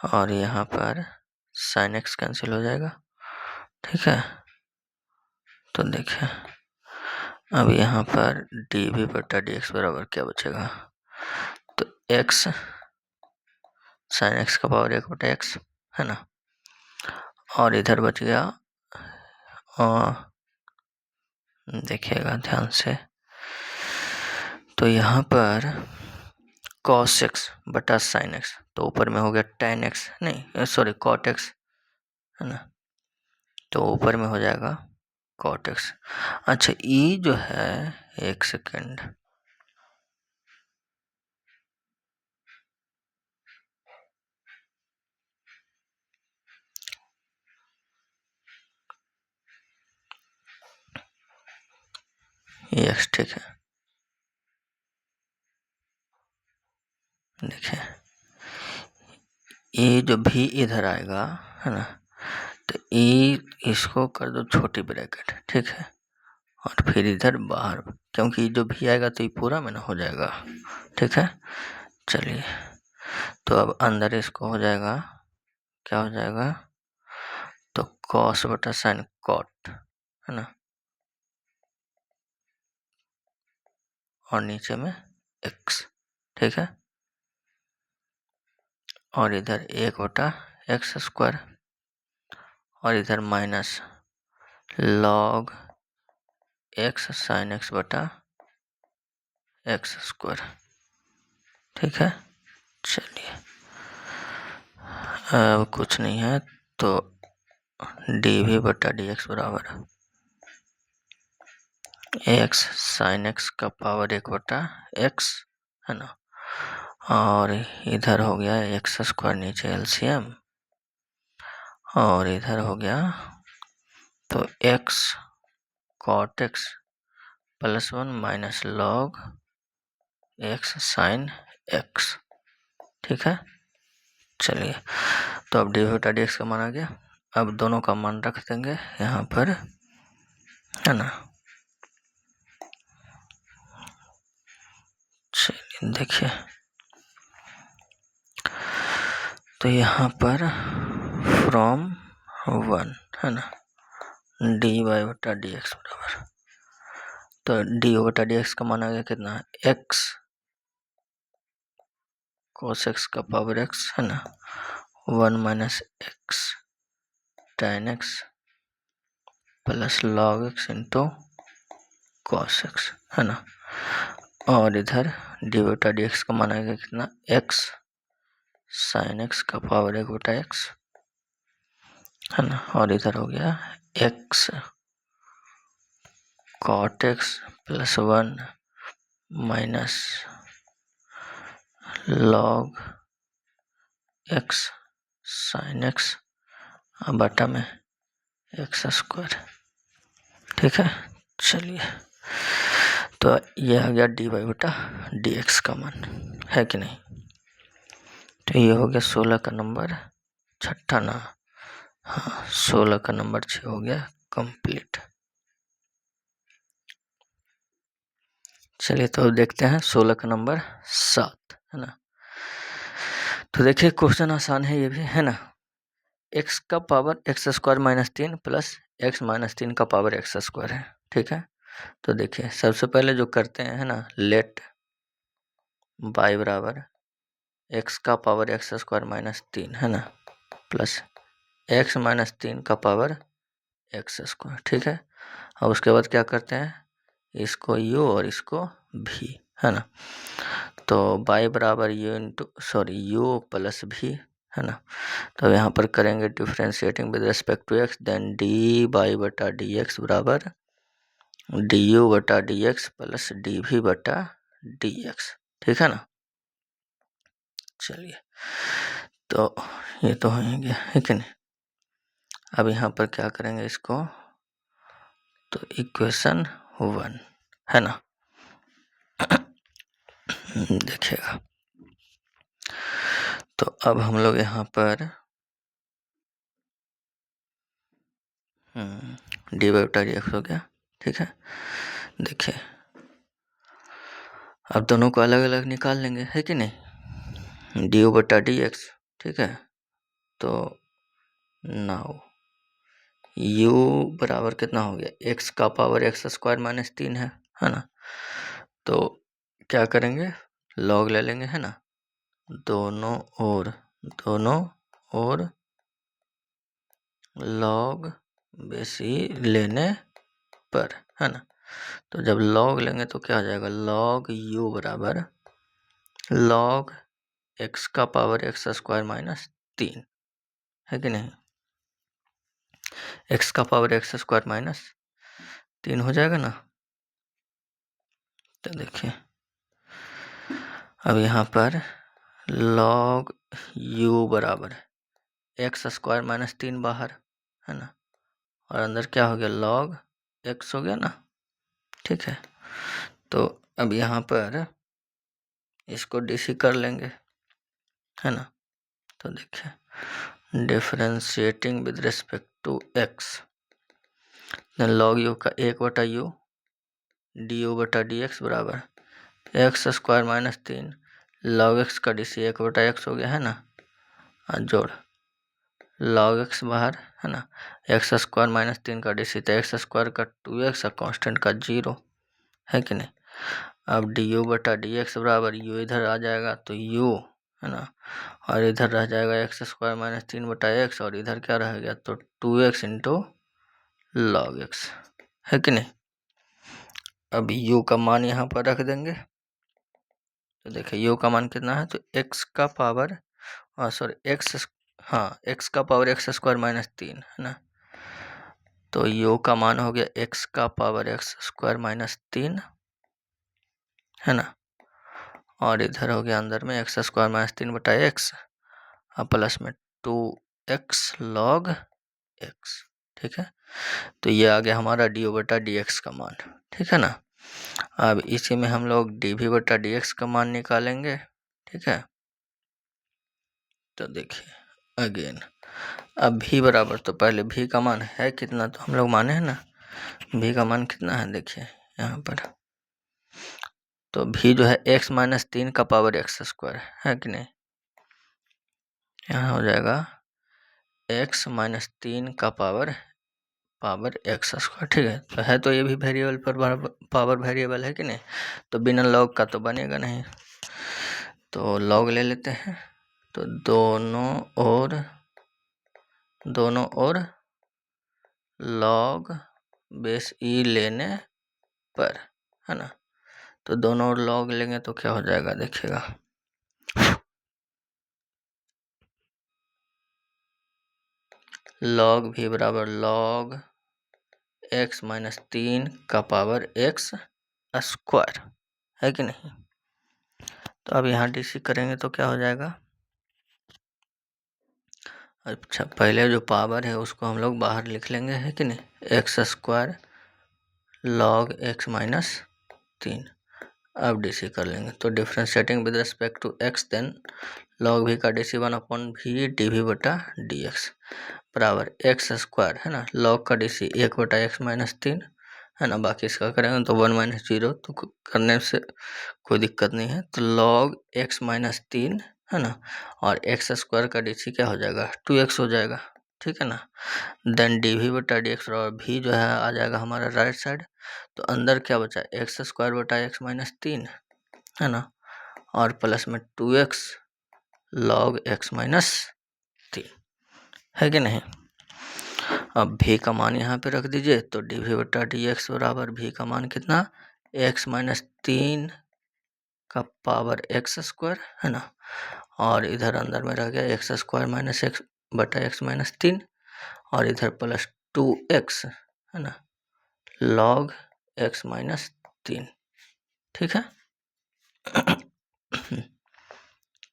और यहाँ पर साइन एक्स कैंसिल हो जाएगा, ठीक है। तो देखिए अब यहाँ पर dv बटा dx बराबर क्या बचेगा, तो x साइन एक्स का पावर 1/x, है ना। और इधर बच गया, और देखिएगा ध्यान से, तो यहाँ पर cos x बटा साइन x, तो ऊपर में हो गया tan x, नहीं सॉरी cot x, है ना। तो ऊपर में हो जाएगा cot x। अच्छा ये जो है, एक सेकेंड, ये x, ठीक है। देखिए ये जो भी इधर आएगा, है ना, तो ये इसको कर दो छोटी ब्रैकेट, ठीक है। और फिर इधर बाहर, क्योंकि जो भी आएगा तो ये पूरा में ना हो जाएगा, ठीक है। चलिए तो अब अंदर इसको हो जाएगा, क्या हो जाएगा, तो कॉस बटा साइन कॉट, है ना, और नीचे में x, ठीक है। और इधर 1/x स्क्वायर, और इधर minus log x sine x बटा एक्स स्क्वायर। ठीक है, चलिए अब कुछ नहीं है तो डी वी बटा डी एक्स बराबर एक्स साइन एक्स का पावर 1 बटा एक्स है ना, और इधर हो गया एक्स स्क्वायर नीचे एलसीएम, और इधर हो गया तो x cot x plus 1 minus log x sine x. ठीक है, चलिए तो अब डी बटा डी एक्स का मान आ गया। अब दोनों का मान रख देंगे यहाँ पर, है ना। चलिए देखिए, तो यहाँ पर फ्रॉम 1 है ना, डी वाई बटा डी एक्स बराबर, तो डी बटा डी एक्स का मान आ गया कितना, एक्स कोस एक्स का पावर एक्स है ना, 1 minus x tan x plus log x into cos x है ना, और इधर डी बटा डी एक्स का मान आएगा कितना, एक्स साइन एक्स का पावर 1/x है ना, और इधर हो गया x cot x plus 1 minus log x sine x बटा में एक्स स्क्वायर। ठीक है, चलिए तो ये आ गया डी वाई बटा डी एक्स का मान, है कि नहीं। तो ये हो गया 16 का नंबर, छठा ना, हाँ 16 का नंबर 6 हो गया कंप्लीट। चलिए तो अब देखते हैं 16 का नंबर 7 है ना। तो देखिए क्वेश्चन आसान है ये भी, है ना। एक्स का power x square minus 3 plus x minus 3 का पावर एक्स स्क्वायर है। ठीक है, तो देखिए सबसे पहले जो करते हैं, है ना, लेट बाई बराबर एक्स का पावर एक्स स्क्वायर माइनस 3 है ना, प्लस एक्स माइनस 3 का पावर एक्स स्क्वायर। ठीक है, अब उसके बाद क्या करते हैं, इसको यू और इसको भी, है ना, तो बाई बराबर यू इंटू यू प्लस भी, है ना। तो यहाँ पर करेंगे differentiating with respect to x, then d y बटा डी एक्स बराबर डी यू बटा d x plus d v बटा डी एक्स। ठीक है ना, चलिए तो ये तो हो गया, है कि नहीं। अब यहाँ पर क्या करेंगे इसको, तो इक्वेशन 1 है ना, देखिएगा। तो अब हम लोग यहाँ पर डी बाई बटा डी एक्स हो गया। ठीक है, देखिए अब दोनों को अलग अलग निकाल लेंगे, है कि नहीं, डी बटा डी एक्स। ठीक है, तो नाउ u बराबर कितना हो गया, x का पावर एक्स स्क्वायर माइनस 3 है ना। तो क्या करेंगे, लॉग ले लेंगे, है ना, दोनों ओर लॉग बेसी लेने पर, है ना। तो जब लॉग लेंगे तो क्या हो जाएगा, लॉग u बराबर लॉग x का पावर एक्स स्क्वायर माइनस 3, है कि नहीं, x का पावर एक्स स्क्वायर माइनस 3 हो जाएगा ना। तो देखिए अब यहाँ पर लॉग u बराबर एक्स स्क्वायर माइनस 3 बाहर, है ना, और अंदर क्या हो गया, लॉग x हो गया ना। ठीक है, तो अब यहाँ पर इसको डीसी कर लेंगे, है ना। तो देखिए differentiating with respect to x, log u का 1/u डी यू बटा डी एक्स बराबर x square minus 3 log x का डीसी 1/x हो गया, है ना, जोड़ लॉग एक्स बाहर, है ना, एक्स स्क्वायर माइनस 3 का डीसी, तो एक्स स्क्वायर का 2x और कॉन्स्टेंट का 0, है कि नहीं। अब डी यू बटा डी एक्स बराबर यू इधर आ जाएगा, तो यू है ना, और इधर रह जाएगा एक्स स्क्वायर माइनस 3/x, और इधर क्या रह गया, तो 2x इंटू लॉग एक्स, है कि नहीं। अब u का मान यहाँ पर रख देंगे, तो देखिए u का मान कितना है, तो x का पावर सॉरी x का पावर एक्स स्क्वायर माइनस 3, है ना, तो u का मान हो गया x का पावर एक्स स्क्वायर माइनस 3, है ना, और इधर हो गया अंदर में एक्स स्क्वायर माइनस 3/x और प्लस में 2x log x, ठीक है। तो ये आ गया हमारा du/dx का मान, ठीक है ना। अब इसी में हम लोग dv/dx का मान निकालेंगे, ठीक है। तो देखिए अगेन, अब v बराबर, तो पहले v का मान है कितना, तो हम लोग माने हैं ना, v का मान कितना है, देखिए यहाँ पर, तो v जो है x माइनस 3 का पावर एक्स स्क्वायर, है कि नहीं। यहाँ हो जाएगा x माइनस 3 का पावर एक्स स्क्वायर, ठीक है। तो है तो ये भी वेरिएबल पर पावर वेरिएबल, है कि नहीं, तो बिना लॉग का तो बनेगा नहीं, तो लॉग ले लेते हैं। तो दोनों ओर लॉग बेस ई लेने पर, है ना, तो दोनों ओर लॉग लेंगे तो क्या हो जाएगा, देखिएगा, लॉग भी बराबर लॉग x माइनस 3 का पावर एक्स स्क्वायर, है कि नहीं। तो अब यहाँ डीसी करेंगे तो क्या हो जाएगा, अच्छा पहले जो पावर है उसको हम लोग बाहर लिख लेंगे, है कि नहीं, x square log x minus 3, अब डीसी कर लेंगे, तो differentiating with respect to x, then log v का डीसी 1/v dv/dx बराबर एक्स स्क्वायर, है ना, लॉग का डीसी 1/x माइनस 3, है ना, बाकी इसका करेंगे तो 1 माइनस 0, तो करने से कोई दिक्कत नहीं है, तो लॉग x माइनस 3, है ना, और एक्स स्क्वायर का डीसी क्या हो जाएगा, 2x हो जाएगा, ठीक है ना। देन dv/dx, और भी जो है आ जाएगा हमारा राइट साइड, तो अंदर क्या बचा, एक्स स्क्वायर बटा एक्स माइनस 3, है ना, और प्लस में 2x लॉग x माइनस 3, है कि नहीं। अब भी का मान यहाँ पे रख दीजिए, तो dv/dx बराबर भी का मान कितना, x माइनस 3 का पावर एक्स स्क्वायर, है ना, और इधर अंदर में रह गया एक्स स्क्वायर माइनस एक्स बटा एक्स माइनस 3, और इधर प्लस 2x, है ना, लॉग x माइनस 3, ठीक है।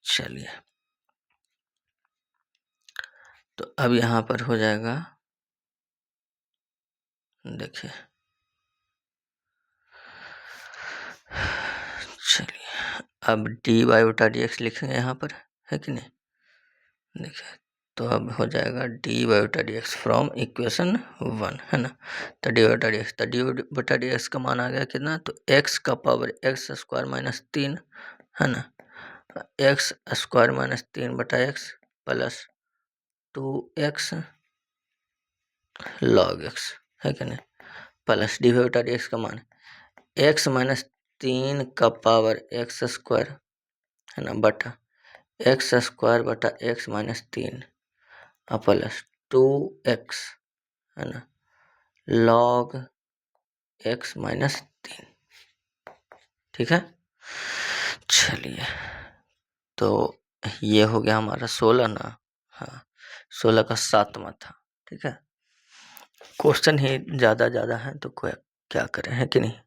चलिए, तो अब यहाँ पर हो जाएगा, देखिए, चलिए अब dy/dx लिखेंगे यहाँ पर, है कि नहीं, देखिए, तो अब हो जाएगा dy/dx फ्रॉम इक्वेशन 1, है ना, तो dy/dx का मान आ गया कितना, तो x का पावर एक्स स्क्वायर माइनस 3, है ना, x square minus 3/x plus 2x log x, है कि नहीं, प्लस dy/dx का मान x माइनस 3 का पावर एक्स स्क्वायर, है ना, बटा एक्स स्क्वायर बटा एक्स माइनस 3 प्लस 2x, है ना, लॉग x माइनस 3, ठीक है। चलिए, तो ये हो गया हमारा 16 ना, हाँ 16 का 7वां था, ठीक है। क्वेश्चन ही ज़्यादा है तो कोई क्या करें, है कि नहीं।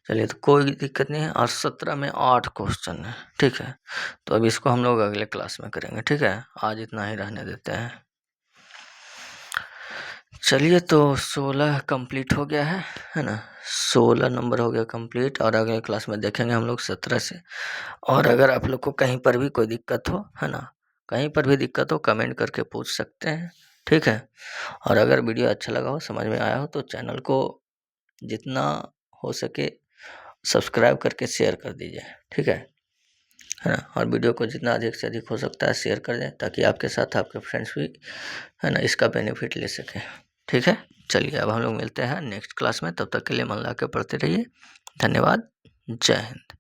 चलिए, तो कोई दिक्कत नहीं है, और 17 में 8 क्वेश्चन है, ठीक है। तो अब इसको हम लोग अगले क्लास में करेंगे, ठीक है, आज इतना ही रहने देते हैं। चलिए, तो 16 कंप्लीट हो गया है ना, 16 नंबर हो गया कंप्लीट, और अगले क्लास में देखेंगे हम लोग 17 से। और अगर आप लोग को कहीं पर भी कोई दिक्कत हो, है ना, कहीं पर भी दिक्कत हो, कमेंट करके पूछ सकते हैं, ठीक है। और अगर वीडियो अच्छा लगा हो, समझ में आया हो, तो चैनल को जितना हो सके सब्सक्राइब करके शेयर कर दीजिए, ठीक है ना, और वीडियो को जितना अधिक से अधिक हो सकता है शेयर कर दें, ताकि आपके साथ आपके फ्रेंड्स भी, है ना, इसका बेनिफिट ले सकें, ठीक है। चलिए, अब हम लोग मिलते हैं नेक्स्ट क्लास में, तब तक के लिए मन लगा के पढ़ते रहिए। धन्यवाद, जय हिंद।